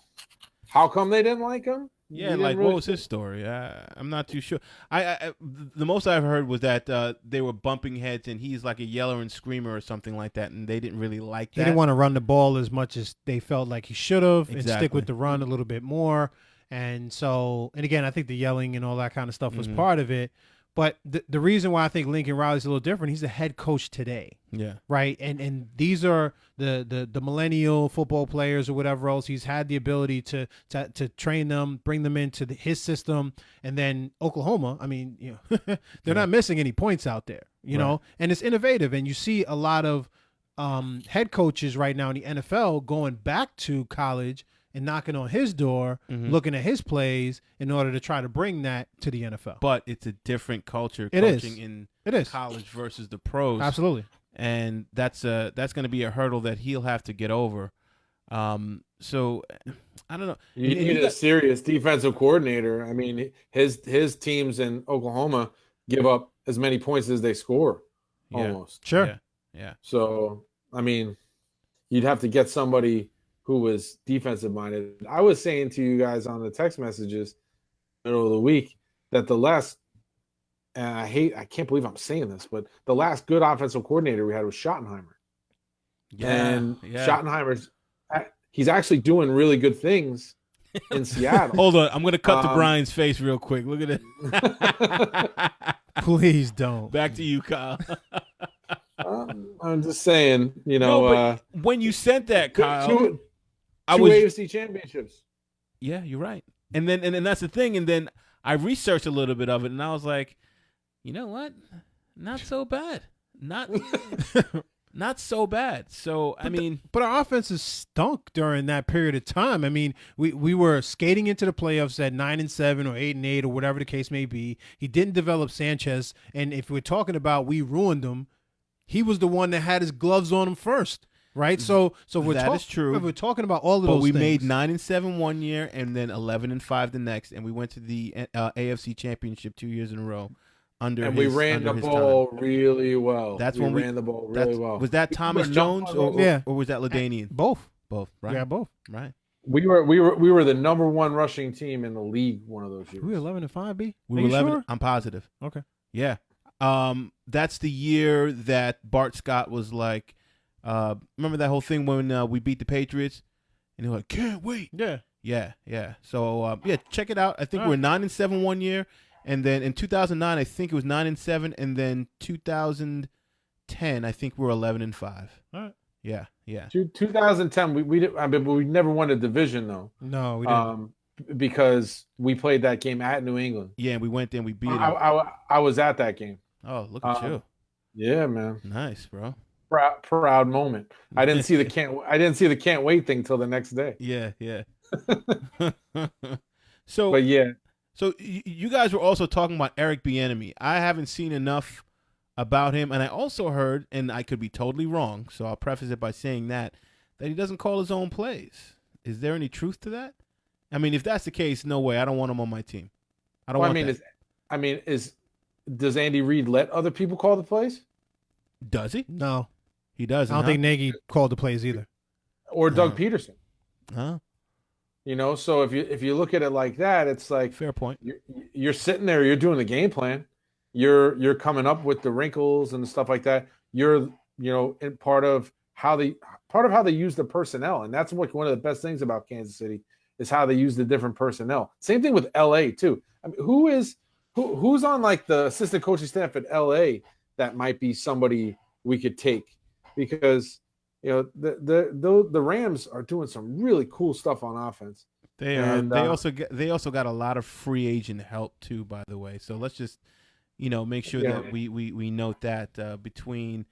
How come they didn't like him? Yeah, what was his story? I'm not too sure. The most I've heard was that they were bumping heads, and he's like a yeller and screamer or something like that, and they didn't really like that. He didn't want to run the ball as much as they felt like he should have, and stick with the run a little bit more. And so, and again, I think the yelling and all that kind of stuff was part of it. But the reason why I think Lincoln Riley's a little different, he's the head coach today. Yeah. Right. And these are the millennial football players or whatever else. He's had the ability to train them, bring them into his system. And then Oklahoma, I mean, they're not missing any points out there, you know, and it's innovative. And you see a lot of head coaches right now in the NFL going back to college and knocking on his door, looking at his plays in order to try to bring that to the NFL. But it's a different culture coaching in it college versus the pros. Absolutely. And that's going to be a hurdle that he'll have to get over. So I don't know. You need a serious defensive coordinator. I mean, his teams in Oklahoma give up as many points as they score almost. Sure. Yeah. So, I mean, you'd have to get somebody who was defensive minded. I was saying to you guys on the text messages middle of the week that the last, and I can't believe I'm saying this, but the last good offensive coordinator we had was Schottenheimer. And Schottenheimer's, he's actually doing really good things in Seattle. Hold on, I'm going to cut to Brian's face real quick. Look at it. Please don't. Back to you, Kyle. I'm just saying, when you sent that, Kyle, two AFC championships. Yeah, you're right. And then that's the thing. And then I researched a little bit of it, and I was like, you know what? Not so bad. Not so bad. So but our offenses stunk during that period of time. I mean, we were skating into the playoffs at 9-7 or 8-8 or whatever the case may be. He didn't develop Sanchez, and if we're talking about we ruined him, he was the one that had his gloves on him first. right? So we're That is true. We're talking about all of those. But we things. made 9-7 one year and then 11-5 the next, and we went to the AFC Championship 2 years in a row. And we ran the ball really well. That's when we ran the ball really well. Was that Thomas Jones or was that LaDainian? Both, right? Yeah, both. Right. We were the number one rushing team in the league one of those years. We were 11-5, B. We were 11. Sure? I'm positive. Okay. Yeah. That's the year that Bart Scott was like, remember that whole thing when we beat the Patriots, and they were like, can't wait. Yeah. So check it out. I think we were 9-7 one year. And then in 2009, I think it was 9-7, and then 2010, I think we were 11-5. All right. Yeah. 2010, we never won a division though. No, we didn't. Because we played that game at New England. Yeah, and we went there and we beat them. I was at that game. Oh, look at you! Yeah, man. Nice, bro. Proud moment. I didn't see the can't wait thing till the next day. Yeah. So, but yeah. So you guys were also talking about Eric Bieniemy. I haven't seen enough about him, and I also heard, and I could be totally wrong, so I'll preface it by saying that he doesn't call his own plays. Is there any truth to that? I mean, if that's the case, no way. I don't want him on my team. I don't want that. Does Andy Reid let other people call the plays? Does he? No, he doesn't. I don't think Nagy called the plays either. Or Doug Peterson. Huh? You know, so if you look at it like that, it's like fair point. You're sitting there, you're doing the game plan, you're coming up with the wrinkles and stuff like that. You're in part of how they use the personnel, and that's what one of the best things about Kansas City is how they use the different personnel. Same thing with LA too. I mean, who's on like the assistant coaching staff at LA that might be somebody we could take, because the Rams are doing some really cool stuff on offense. They are. And, they also got a lot of free agent help too, by the way. So let's just make sure that we note that between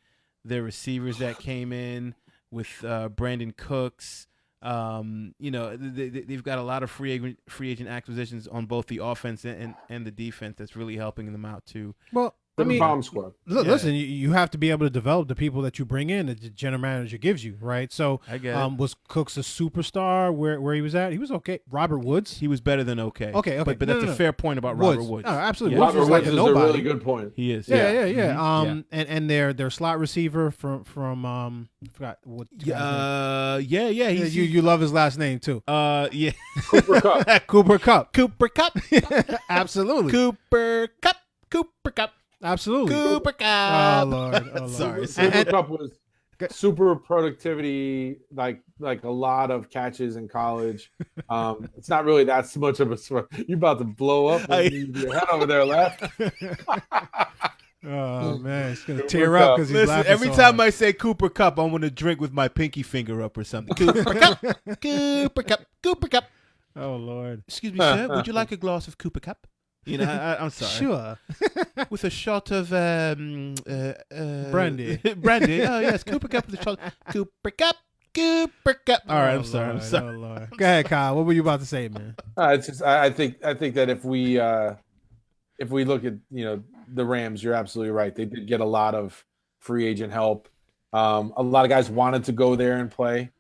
their receivers that came in with Brandon Cooks. They've got a lot of free agent acquisitions on both the offense and the defense that's really helping them out too. Well, I mean, bomb squad. Listen, you have to be able to develop the people that you bring in that the general manager gives you, right? So, I get it. Was Cooks a superstar where he was at? He was okay. Robert Woods? He was better than okay. Okay. But that's a fair point about Robert Woods. No, absolutely. Yeah. Woods Robert was Woods like is a really good point. He is. Yeah. Mm-hmm. And their slot receiver from I forgot what. Yeah. You love his last name too. Yeah. Cooper Kupp. Cooper Kupp. Absolutely. Cooper Kupp. Absolutely. Cooper Kupp. Oh Lord. Sorry. Cooper Kupp was super productivity, like a lot of catches in college. It's not really that much of a sweat. You're about to blow up with your head over there laughing. Oh man, it's gonna tear up because he's laughing. Every time I say Cooper Kupp, I want to drink with my pinky finger up or something. Cooper Kupp. Oh Lord. Excuse me, sir. Would you like a glass of Cooper Kupp? I'm sorry. Sure. With a shot of brandy. Brandy. Oh yes, Cooper Kupp with a shot. Cooper Kupp. All right, I'm sorry. I'm sorry. Oh, Lord. Go ahead, Kyle. What were you about to say, man? It's just I think that if we look at the Rams, you're absolutely right. They did get a lot of free agent help. A lot of guys wanted to go there and play.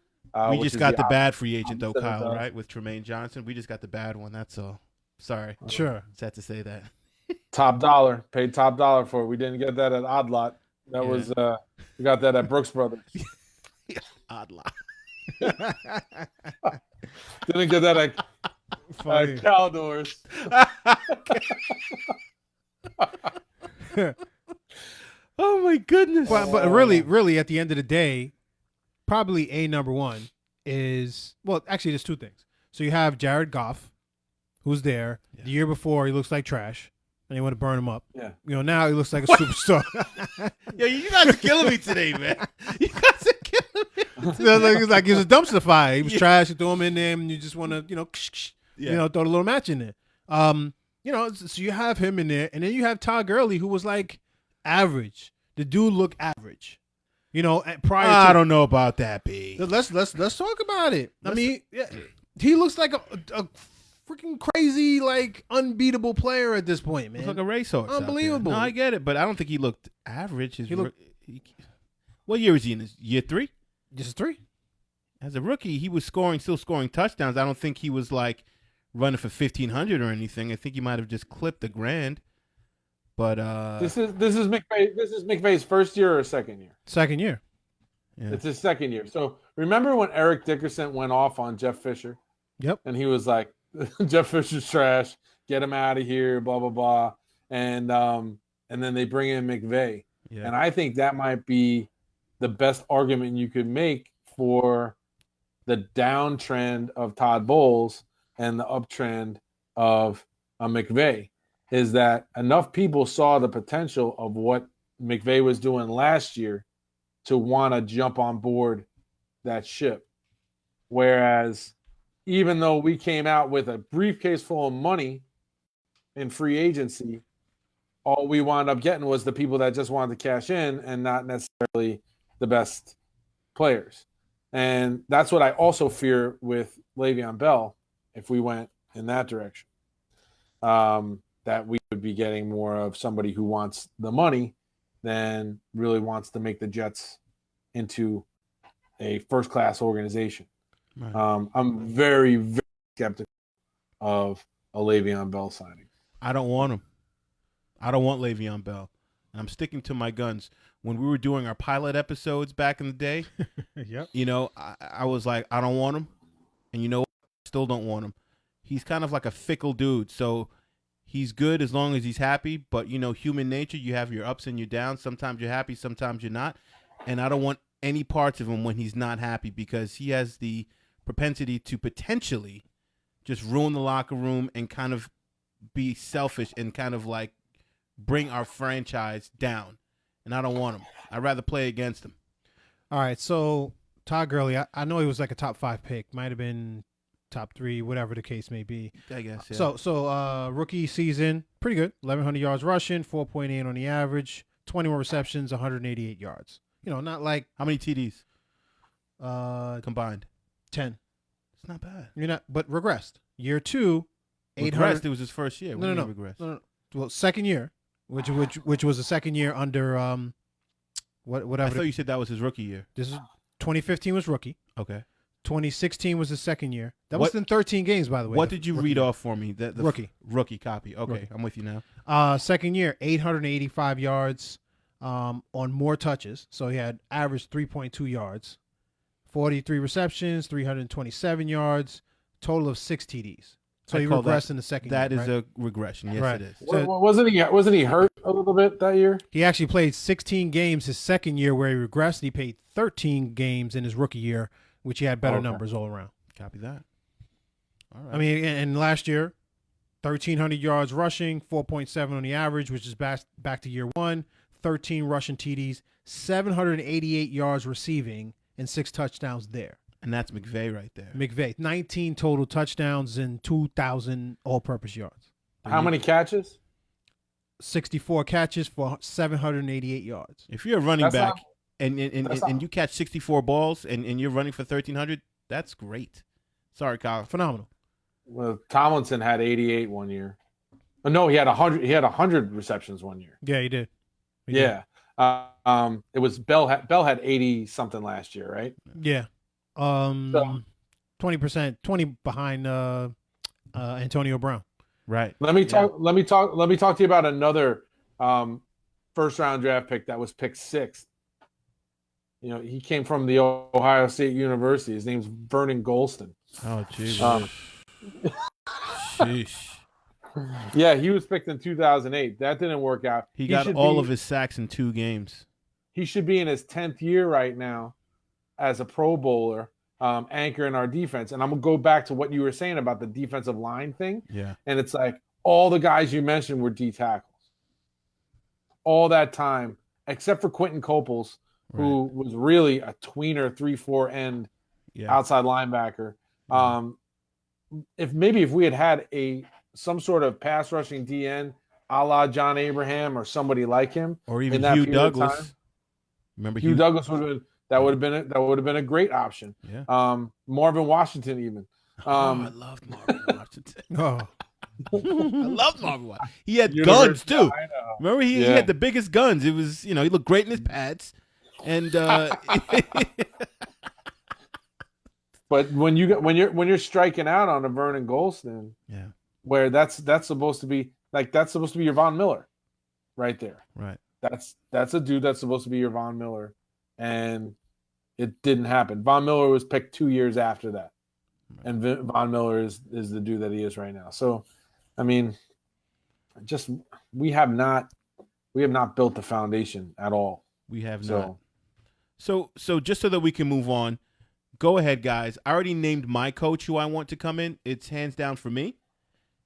We just got the bad free agent though, Kyle. Right, with Tremaine Johnson, we just got the bad one. That's all. Sorry. Sure. Sad to say that. Top dollar. Paid top dollar for it. We didn't get that at Odd Lot. That was we got that at Brooks Brothers. Odd Lot. Didn't get that at Caldors. Oh my goodness. But really, at the end of the day, probably number one is, well, actually there's two things. So you have Jared Goff, who's there. Yeah. The year before, he looks like trash, and you want to burn him up. Yeah. Now he looks like a superstar. Yo, you guys are killing me today, man. You guys are killing me. Like he was a dumpster fire. He was trash. You throw him in there, and you just want to, throw the little match in there. So you have him in there, and then you have Todd Gurley, who was like average. The dude looked average. I don't know about that, B. Let's talk about it. I mean, he looks like a freaking crazy, like unbeatable player at this point, man. Looks like a racehorse. Unbelievable. No, I get it, but I don't think he looked average. What year was he in? Year 3? Just 3. As a rookie, he was still scoring touchdowns. I don't think he was like running for 1,500 or anything. I think he might have just clipped $1,000. But this is McVay's first year or second year? Second year. Yeah. It's his second year. So remember when Eric Dickerson went off on Jeff Fisher? Yep. And he was like, Jeff Fisher's trash. Get him out of here. Blah blah blah. And then they bring in McVay. Yeah. And I think that might be the best argument you could make for the downtrend of Todd Bowles and the uptrend of McVay, is that enough people saw the potential of what McVay was doing last year to want to jump on board that ship. Whereas even though we came out with a briefcase full of money in free agency, all we wound up getting was the people that just wanted to cash in and not necessarily the best players. And that's what I also fear with Le'Veon Bell if we went in that direction. That we would be getting more of somebody who wants the money than really wants to make the Jets into a first-class organization. Right. I'm very, very skeptical of a Le'Veon Bell signing. I don't want him. I don't want Le'Veon Bell. And I'm sticking to my guns. When we were doing our pilot episodes back in the day, Yep. you know, I was like, I don't want him. And you know what? I still don't want him. He's kind of like a fickle dude. So he's good as long as he's happy. But, you know, human nature, you have your ups and your downs. Sometimes you're happy, sometimes you're not. And I don't want any parts of him when he's not happy, because he has the propensity to potentially just ruin the locker room and kind of be selfish and kind of like bring our franchise down. And I don't want him. I'd rather play against him. All right, so Todd Gurley, I know he was like a top 5 pick. Might have been top 3, whatever the case may be. I guess, yeah. So rookie season, pretty good. 1,100 yards rushing, 4.8 on the average, 21 receptions, 188 yards. You know, not like How many TDs uh combined? 10. It's not bad. You're not, but regressed. Year 2, 800. Regressed, it was his first year. No. Regressed? Well, second year, which was the second year under whatever. I thought you said that was his rookie year. This is 2015 was rookie. Okay. 2016 was the second year. That was in 13 games, by the way. What did you read off for me? The Rookie copy. Okay, Rookie. I'm with you now. Second year, 885 yards on more touches. So he had average 3.2 yards, 43 receptions, 327 yards, total of 6 TDs. So he regressed in the second year. That is a regression. Yes, Right. it is. So Wasn't he hurt a little bit that year? he actually played 16 games his second year where he regressed. He played 13 games in his rookie year, which he had better numbers all around. Copy that. All right. I mean, and last year, 1,300 yards rushing, 4.7 on the average, which is back to year 1, 13 rushing TDs, 788 yards receiving, and 6 touchdowns there. And that's McVay right there. McVay, 19 total touchdowns and 2,000 all-purpose yards. How many catches? 64 catches for 788 yards. If you're a running That's back not- and you catch 64 balls and you're running for 1,300, that's great. Sorry, Kyle. Phenomenal. Well, Tomlinson had 88 one year. Oh, no, he had 100. He had 100 receptions one year. Yeah, he did. Yeah. It was Bell had 80 something last year, right? Yeah. So- 20%, 20 behind Antonio Brown. Right. Let me talk to you about another first round draft pick that was picked 6th. You know, he came from the Ohio State University. His name's Vernon Golston. Oh, jeez. Sheesh. Yeah, he was picked in 2008. That didn't work out. He got all of his sacks in 2 games. He should be in his 10th year right now as a Pro Bowler, anchoring our defense. And I'm going to go back to what you were saying about the defensive line thing. Yeah. And it's like all the guys you mentioned were D tackles. All that time, except for Quentin Coples, who was really a tweener 3-4 end outside linebacker. If we had some sort of pass rushing DN, a la John Abraham or somebody like him, or even Hugh Douglas. Time, Remember Hugh Douglas would have been a great option. Yeah. Marvin Washington even. I loved Marvin Washington. Oh, I loved Marvin Washington. He had guns too. Remember, he had the biggest guns. It was, he looked great in his pads. And But when you're striking out on a Vernon Golston, where that's supposed to be your Von Miller, right there. Right. That's a dude that's supposed to be your Von Miller, and it didn't happen. Von Miller was picked 2 years after that, and Von Miller is the dude that he is right now. So, I mean, just we have not built the foundation at all. We have not. So just so that we can move on, go ahead, guys. I already named my coach who I want to come in. It's hands down for me.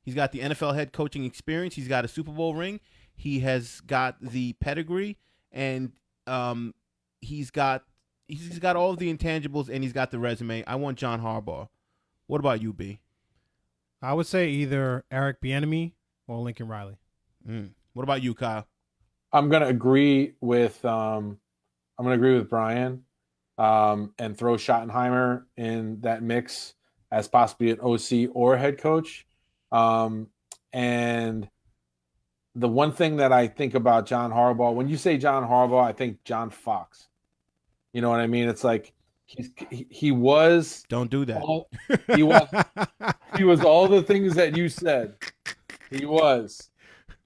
He's got the NFL head coaching experience. He's got a Super Bowl ring. He has got the pedigree, and he's got all of the intangibles, and he's got the resume. I want John Harbaugh. What about you, B? I would say either Eric Bieniemy or Lincoln Riley. What about you, Kyle? I'm gonna agree with Brian, and throw Schottenheimer in that mix as possibly an OC or a head coach. And the one thing that I think about John Harbaugh, when you say John Harbaugh, I think John Fox. You know what I mean? It's like he was. Don't do that. He was all the things that you said. He was.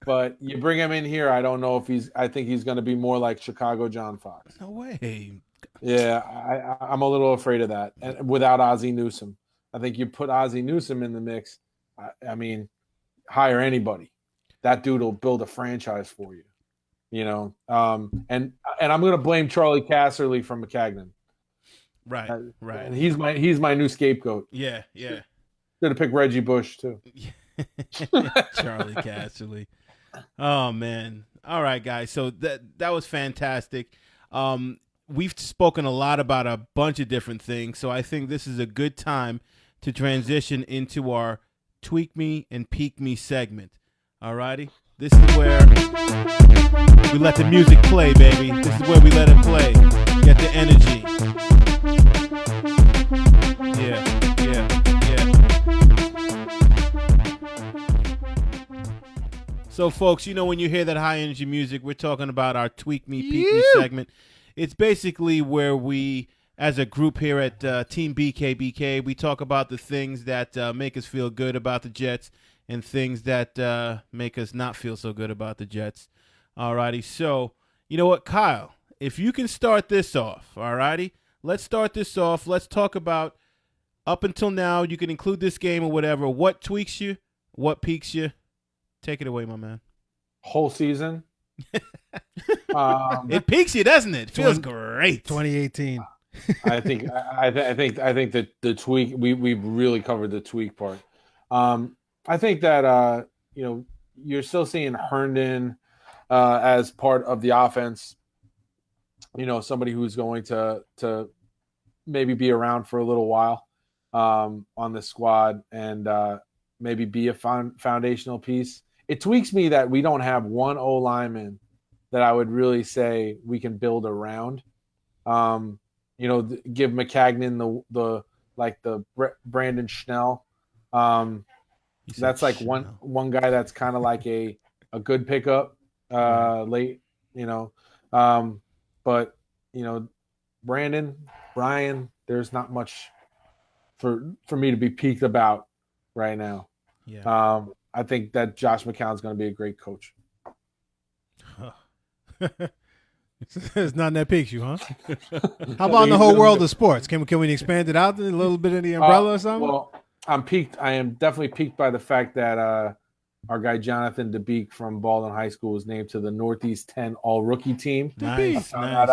But you bring him in here, I don't know if I think he's going to be more like Chicago John Fox. No way. Yeah, I'm a little afraid of that. And without Ozzie Newsome, I think you put Ozzie Newsome in the mix. I mean, hire anybody. That dude will build a franchise for you. You know, and I'm going to blame Charlie Casserly from McCagnon. Right. And he's my new scapegoat. Yeah. Should have picked Reggie Bush too. Charlie Casserly. Oh man. All right, guys. So that was fantastic. We've spoken a lot about a bunch of different things, so I think this is a good time to transition into our Tweak Me and Peak Me segment. All righty? This is where we let the music play, baby. This is where we let it play. Get the energy. Yeah. So, folks, you know when you hear that high-energy music, we're talking about our Tweak Me, Peak Me segment. It's basically where we, as a group here at Team BKBK, we talk about the things that make us feel good about the Jets and things that make us not feel so good about the Jets. All righty. So, you know what, Kyle, if you can start this off, all righty? Let's start this off. Let's talk about up until now. You can include this game or whatever. What tweaks you? What peaks you? Take it away, my man. Whole season. It peaks you, doesn't it? Feels great. 2018. I think that the tweak we've really covered the tweak part. I think that you're still seeing Herndon as part of the offense. You know, somebody who's going to maybe be around for a little while on the squad and maybe be a foundational piece. It tweaks me that we don't have one O lineman that I would really say we can build around. Give McCagnon the Brandon Schnell. That's like one guy that's kind of like a good pickup late, but Brian, there's not much for me to be peaked about right now. Yeah. I think that Josh McCown's going to be a great coach. It's nothing that piques you, huh? How about in the whole world of sports? Can we expand it out a little bit in the umbrella or something? Well, I'm peaked. I am definitely peaked by the fact that our guy Jonathan DeBeek from Baldwin High School was named to the Northeast 10 All-Rookie team. Nice. I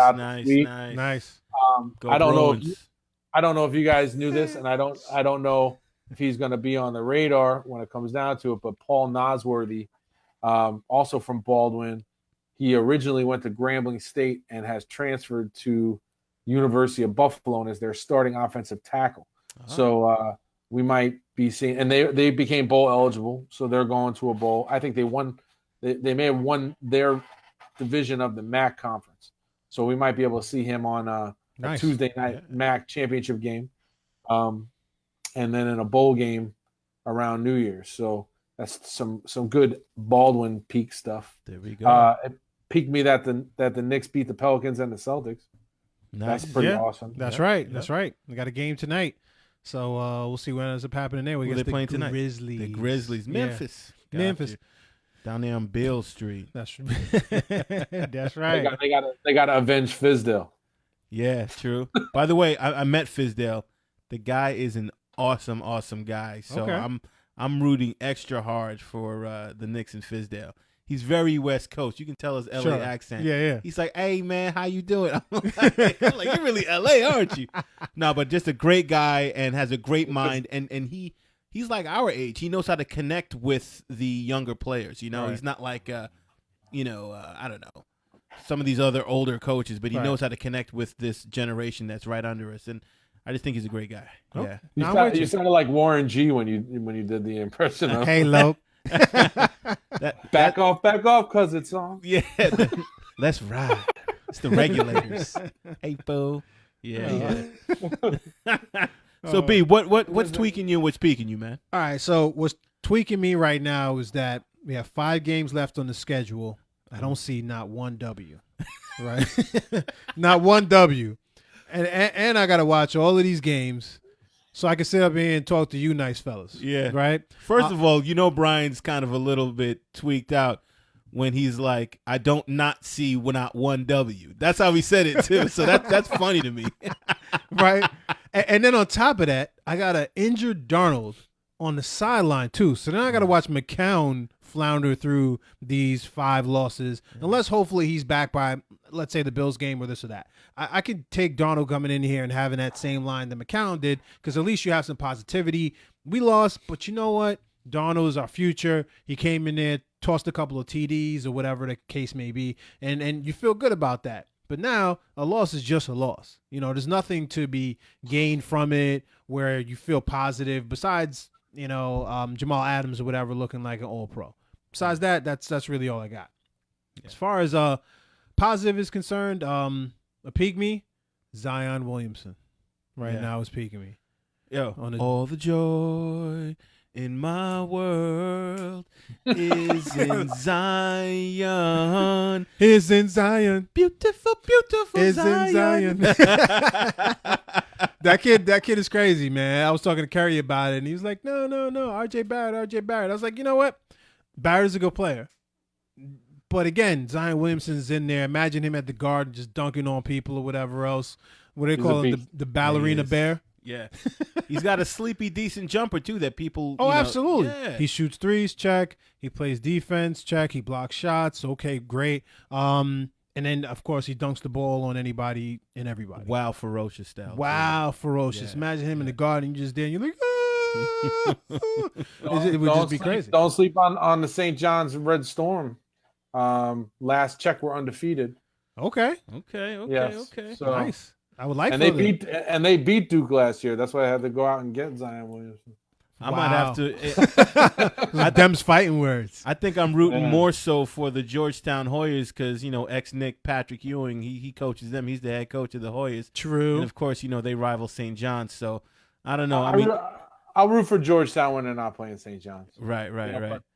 don't know if you guys knew this, and I don't know if he's going to be on the radar when it comes down to it. But Paul Nosworthy, also from Baldwin, he originally went to Grambling State and has transferred to University of Buffalo as their starting offensive tackle. Uh-huh. So we might be seeing, and they became bowl eligible, so they're going to a bowl. I think they won. They may have won their division of the MAC conference, so we might be able to see him on a Tuesday night MAC championship game, and then in a bowl game around New Year's. So that's some good Baldwin peak stuff. There we go. It peaked me that the Knicks beat the Pelicans and the Celtics. Nice. That's pretty awesome. That's right. That's right. We got a game tonight. So we'll see what ends up happening there. Who they playing tonight? Grizzlies. The Grizzlies. Memphis. Yeah. Memphis. Down there on Beale Street. That's right. They got to avenge Fizdale. Yeah, true. By the way, I met Fizdale. The guy is an awesome, awesome guy. So I'm rooting extra hard for the Knicks and Fizdale. He's very West Coast. You can tell his LA accent. Yeah. He's like, "Hey man, how you doing?" I'm like, "You're really LA, aren't you?" No, but just a great guy and has a great mind. And he's like our age. He knows how to connect with the younger players. You know, He's not like I don't know, some of these other older coaches, but he knows how to connect with this generation that's right under us. And I just think he's a great guy. Oh, Yeah, you sounded like Warren G when you did the impression of Hey Lope. back off, cause it's on. Yeah, let's ride. It's the Regulators. Hey, boo. Yeah. So B, what's tweaking you? What's peaking you, man? All right. So what's tweaking me right now is that we have 5 games left on the schedule. I don't see not one W. Right. Not one W. And I got to watch all of these games so I can sit up here and talk to you nice fellas. Yeah. Right? First of all, Brian's kind of a little bit tweaked out when he's like, I don't not see not one W. That's how he said it, too. So that's funny to me. Right? And then on top of that, I got an injured Darnold on the sideline, too. So then I got to watch McCown flounder through these 5 losses, unless hopefully he's back by, let's say, the Bills game or this or that. I could take Darnold coming in here and having that same line that McCown did, because at least you have some positivity. We lost, but you know what? Darnold is our future. He came in there, tossed a couple of TDs or whatever the case may be, and you feel good about that. But now a loss is just a loss. There's nothing to be gained from it where you feel positive besides, Jamal Adams or whatever looking like an All-Pro. Besides that, that's really all I got. Yeah. As far as positive is concerned, a peak me, Zion Williamson now is peaking me. Yo, all the joy in my world is in Zion. Is in Zion. Beautiful, beautiful is Zion. In Zion. That kid is crazy, man. I was talking to Kerry about it, and he was like, no, RJ Barrett. I was like, you know what? Barrett's a good player. But again, Zion Williamson's in there. Imagine him at the Garden just dunking on people or whatever else. What do they call him? The ballerina bear? Yeah. He's got a sleepy, decent jumper, too, that people... absolutely. Yeah. He shoots threes, check. He plays defense, check. He blocks shots. Okay, great. And then, of course, he dunks the ball on anybody and everybody. Wow, ferocious style. Wow, ferocious. Yeah. Imagine him in the Garden. You just there and you're like, it would just be crazy. Don't sleep on the St. John's Red Storm. Last check, we're undefeated. Okay. Yes. Okay. So, nice. I would like. And they beat Duke last year. That's why I had to go out and get Zion Williamson. I might have to. Them's fighting words. I think I'm rooting more so for the Georgetown Hoyas because ex-Nick Patrick Ewing, he coaches them. He's the head coach of the Hoyas. True. And of course, they rival St. John's. So I don't know. I'll root for Georgetown when they're not playing St. John's. Right.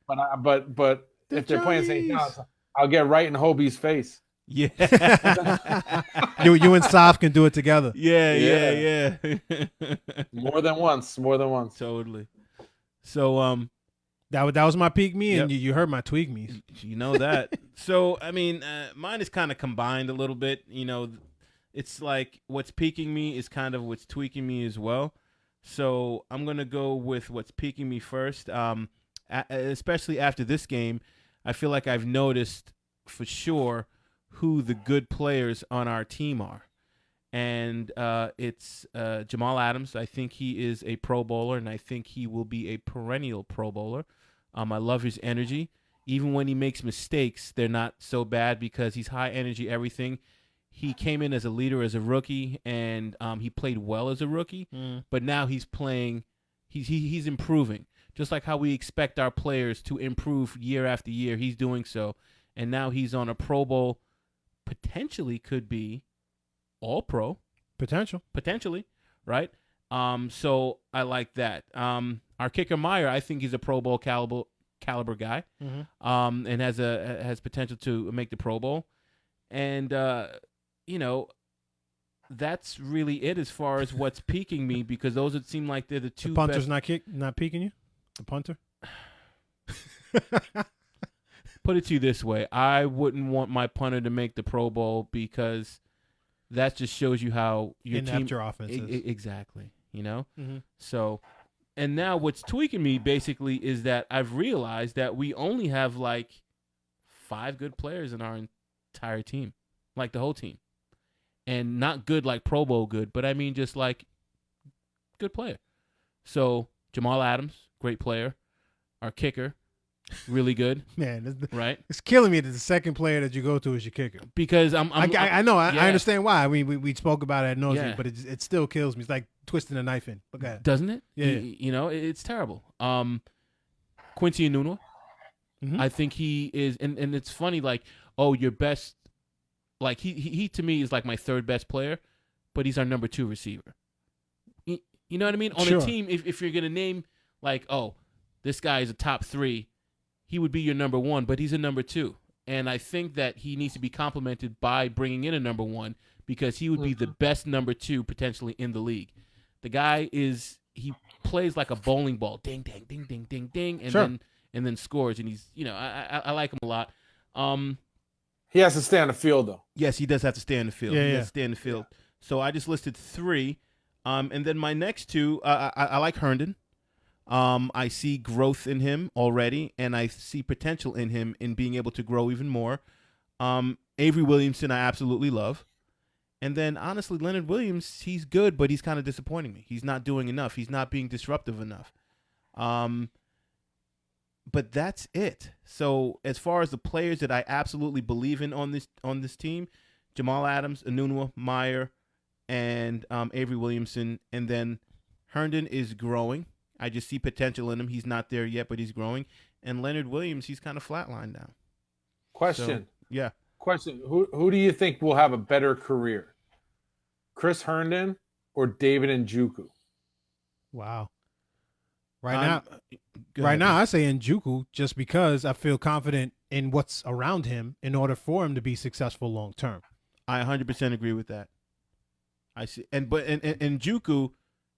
But if they're playing St. John's, I'll get right in Hobie's face. Yeah. you and Saf can do it together. Yeah. More than once. Totally. So that was my peak me, and you heard my tweak me. You know that. So mine is kind of combined a little bit. It's like what's peaking me is kind of what's tweaking me as well. So I'm gonna go with what's peaking me first. Especially after this game, I feel like I've noticed for sure who the good players on our team are. And it's Jamal Adams. I think he is a Pro Bowler, and I think he will be a perennial Pro Bowler. I love his energy. Even when he makes mistakes, they're not so bad because he's high energy, everything. He came in as a leader as a rookie, and he played well as a rookie. But now he's playing. He's improving. Just like how we expect our players to improve year after year, he's doing so. And now he's on a Pro Bowl, potentially could be All-Pro. Potentially, right? So I like that. Our kicker Meyer, I think he's a Pro Bowl caliber guy, and has potential to make the Pro Bowl. And that's really it as far as what's piquing me, because those would seem like they're the two The punter's best. not peeking you? The punter? Put it to you this way. I wouldn't want my punter to make the Pro Bowl, because that just shows you how your Inept team your offense is. exactly, Mm-hmm. So, and now what's tweaking me basically is that I've realized that we only have like 5 good players in our entire team, like the whole team. And not good like Pro Bowl good, but I mean just like good player. So Jamal Adams, great player. Our kicker, really good. Man, right? It's killing me that the second player that you go to is your kicker. Because I know. I yeah. understand why. I mean, we spoke about it at nauseam, Yeah. but it still kills me. It's like twisting a knife in. But go ahead. Doesn't it? Yeah. You know, it's terrible. Quincy Enunwa, Mhm. I think he is, and it's funny, like, oh, your best, like he to me is like my third best player, but he's our number 2 receiver. You know what I mean? On Sure. a team, if you're gonna name like, oh, this guy is a top 3, he would be your number 1, but he's a number 2. And I think that he needs to be complimented by bringing in a number 1, because he would be the best number 2 potentially in the league. The guy he plays like a bowling ball, ding, ding, ding, ding, ding, ding, and Sure. then scores. And he's, I like him a lot. He has to stay on the field though. Yes, he does have to stay in the field. Yeah, He yeah. has to stay in the field. So I just listed 3. And then my next 2, I like Herndon. I see growth in him already, and I see potential in him in being able to grow even more. Avery Williamson, I absolutely love. And then, honestly, Leonard Williams, he's good, but he's kind of disappointing me. He's not doing enough. He's not being disruptive enough. But that's it. So as far as the players that I absolutely believe in on this team, Jamal Adams, Enunwa, Meyer, and Avery Williamson. And then Herndon is growing. I just see potential in him. He's not there yet, but he's growing. And Leonard Williams, he's kind of flatlined now. Question. So, yeah. Question. Who do you think will have a better career? Chris Herndon or David Njoku? Wow. Right Go ahead. now, I say Njoku just because I feel confident in what's around him in order for him to be successful long term. I 100% agree with that. I see, and Njoku,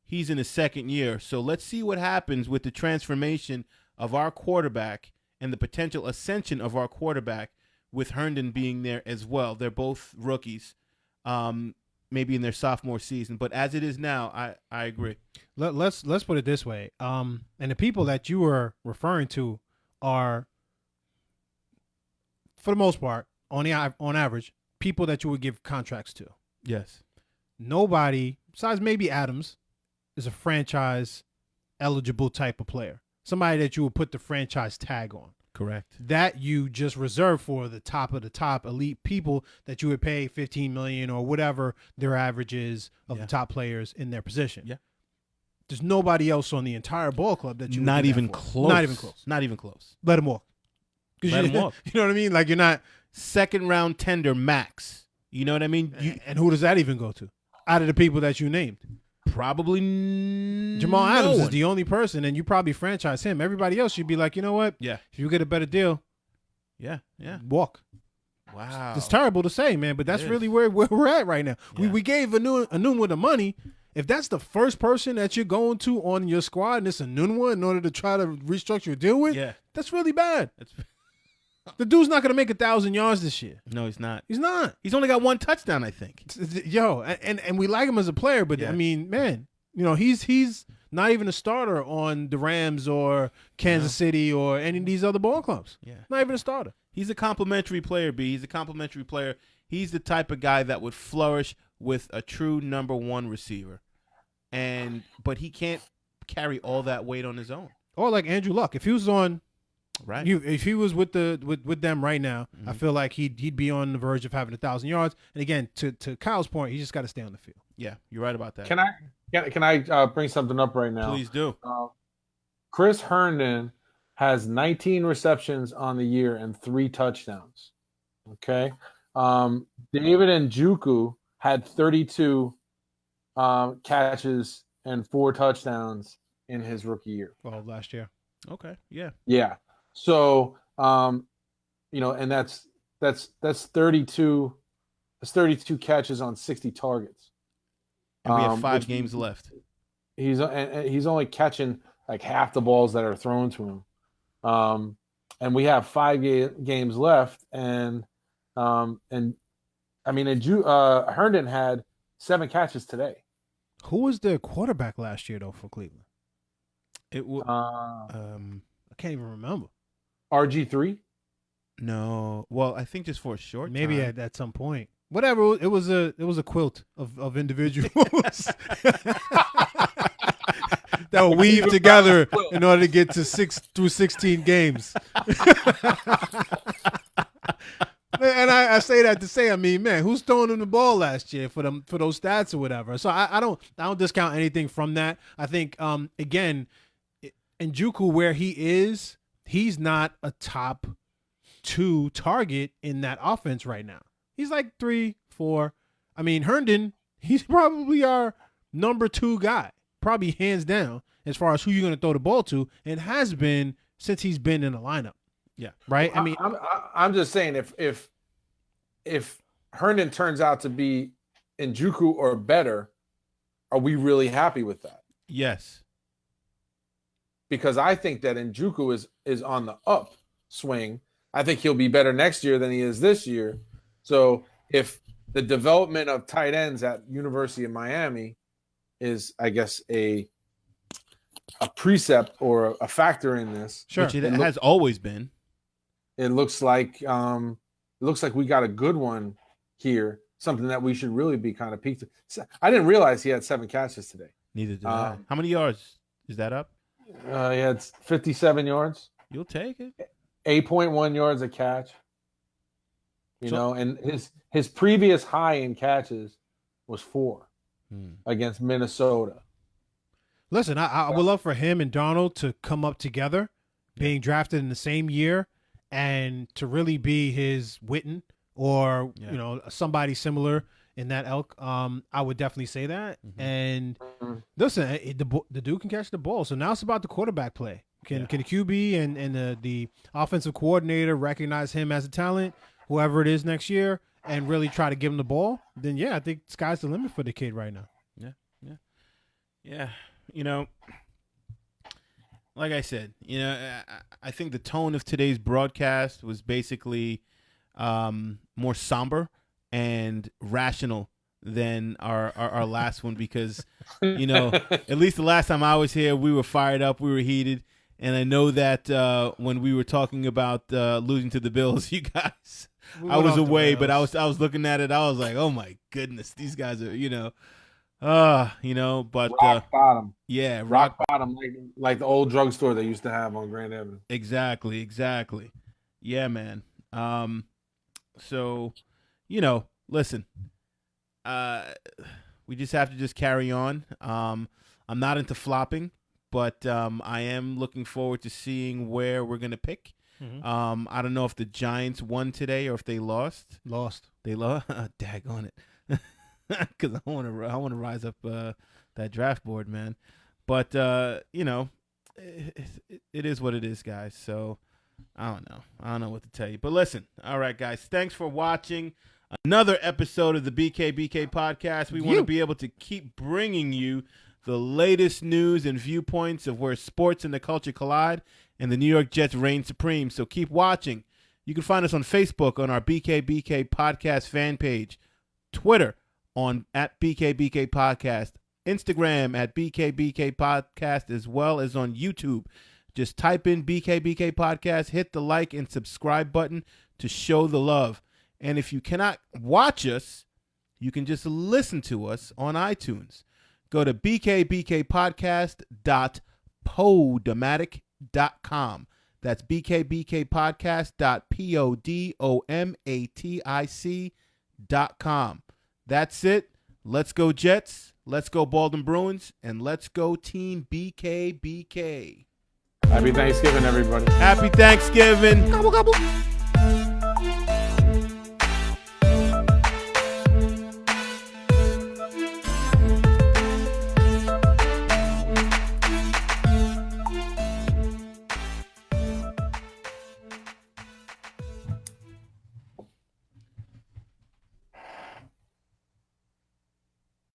he's in his second year, so let's see what happens with the transformation of our quarterback and the potential ascension of our quarterback with Herndon being there as well. They're both rookies, maybe in their sophomore season, but as it is now, I agree. Let's put it this way. And the people that you were referring to are, for the most part, on average, people that you would give contracts to. Yes. Nobody, besides maybe Adams, is a franchise eligible type of player. Somebody that you would put the franchise tag on. Correct. That you just reserve for the top of the top elite people that you would pay $15 million or whatever their average is of the top players in their position. Yeah. There's nobody else on the entire ball club that you would Not do that even for. close. Not even close. Not even close. Let him walk. Let him walk. You know what I mean? Like you're not. Second round tender max. You know what I mean? And who does that even go to? Out of the people that you named, Probably Jamal Adams no is one. the only person, and you probably franchise him. Everybody else, you'd be like, you know what? Yeah. If you get a better deal, Yeah. walk. Wow. It's terrible to say, man, but that's It is. really where we're at right now. Yeah. We gave Enunwa the money. If that's the first person that you're going to on your squad, and it's Enunwa in order to try to restructure your deal with, Yeah. that's really bad. That's, The dude's not going to make 1,000 yards this year. no, he's not. He's not. He's only got 1 touchdown, I think. Yo, and we like him as a player, but Yeah. I mean, man, you know, he's not even a starter on the Rams or Kansas City or any of these other ball clubs. Yeah. Not even a starter. He's a complimentary player, B. He's a complimentary player. He's the type of guy that would flourish with a true number 1 receiver. But he can't carry all that weight on his own. Or like Andrew Luck. If he was on Right. if he was with them right now, Mm-hmm. I feel like he'd be on the verge of having 1,000 yards. And again, to Kyle's point, he just got to stay on the field. Yeah, you're right about that. Can I bring something up right now? Please do. Chris Herndon has 19 receptions on the year and 3 touchdowns. Okay. David Njoku had 32 catches and 4 touchdowns in his rookie year. Well, last year. Okay. Yeah. Yeah. So, and that's 32. That's 32 catches on 60 targets. And we have 5 games left. He's only catching like half the balls that are thrown to him. And we have 5 games left, and Herndon had 7 catches today. Who was the quarterback last year though for Cleveland? It was I can't even remember. RG3? No. Well, I think just for a short maybe time. at some point. Whatever. It was a quilt of individuals that will weave together in order to get to 6 through 16 games. And I say that to say, I mean, man, who's throwing him the ball last year for those stats or whatever? So I don't discount anything from that. I think again, Njoku, where he is, he's not a top 2 target in that offense right now. He's like 3, 4. I mean, Herndon, he's probably our number 2 guy, probably hands down as far as who you're going to throw the ball to, and has been since he's been in the lineup. Yeah, right. I mean, I'm just saying if Herndon turns out to be Njoku or better, are we really happy with that? Yes, because I think that Njoku is on the upswing. I think he'll be better next year than he is this year. So if the development of tight ends at University of Miami is, I guess, a precept or a factor in this, sure, which it has always been. It looks like we got a good one here. Something that we should really be kind of peaked. I didn't realize he had 7 catches today. Neither did I. How many yards is that up? He had 57 yards. You'll take it. 8.1 yards a catch. You know, and his previous high in catches was 4 against Minnesota. Listen, I would love for him and Darnold to come up together, being drafted in the same year, and to really be his Witten or somebody similar in that ilk. I would definitely say that. Mm-hmm. And listen, the dude can catch the ball. So now it's about the quarterback play. Can the QB and the offensive coordinator recognize him as a talent, whoever it is next year, and really try to give him the ball? Then I think sky's the limit for the kid right now. Yeah. You know, like I said, I think the tone of today's broadcast was basically more somber and rational than our last one because, at least the last time I was here, we were fired up, we were heated. And I know that when we were talking about losing to the Bills, you guys, I was away, but I was looking at it. I was like, oh my goodness, these guys are, but rock bottom. Yeah, rock bottom, like the old drugstore they used to have on Grand Avenue. Exactly. Yeah, man. So, listen, we just have to just carry on. I'm not into flopping, but I am looking forward to seeing where we're gonna pick. Mm-hmm. I don't know if the Giants won today or if they lost. They lost. Daggone it. Because I want to rise up that draft board, man. But it is what it is, guys. So I don't know what to tell you. But listen, all right, guys. Thanks for watching another episode of the BKBK podcast. We want to be able to keep bringing you the latest news and viewpoints of where sports and the culture collide, and the New York Jets reign supreme. So keep watching. You can find us on Facebook on our BKBK podcast fan page, Twitter on @BKBK Podcast, Instagram @BKBK Podcast, as well as on YouTube. Just type in BKBK Podcast, hit the like and subscribe button to show the love. And if you cannot watch us, you can just listen to us on iTunes. Go to bkbkpodcast.podomatic.com. That's bkbkpodcast.podomatic.com. That's it. Let's go Jets. Let's go Baldwin Bruins. And let's go Team BKBK. Happy Thanksgiving, everybody. Happy Thanksgiving. Gobble, gobble.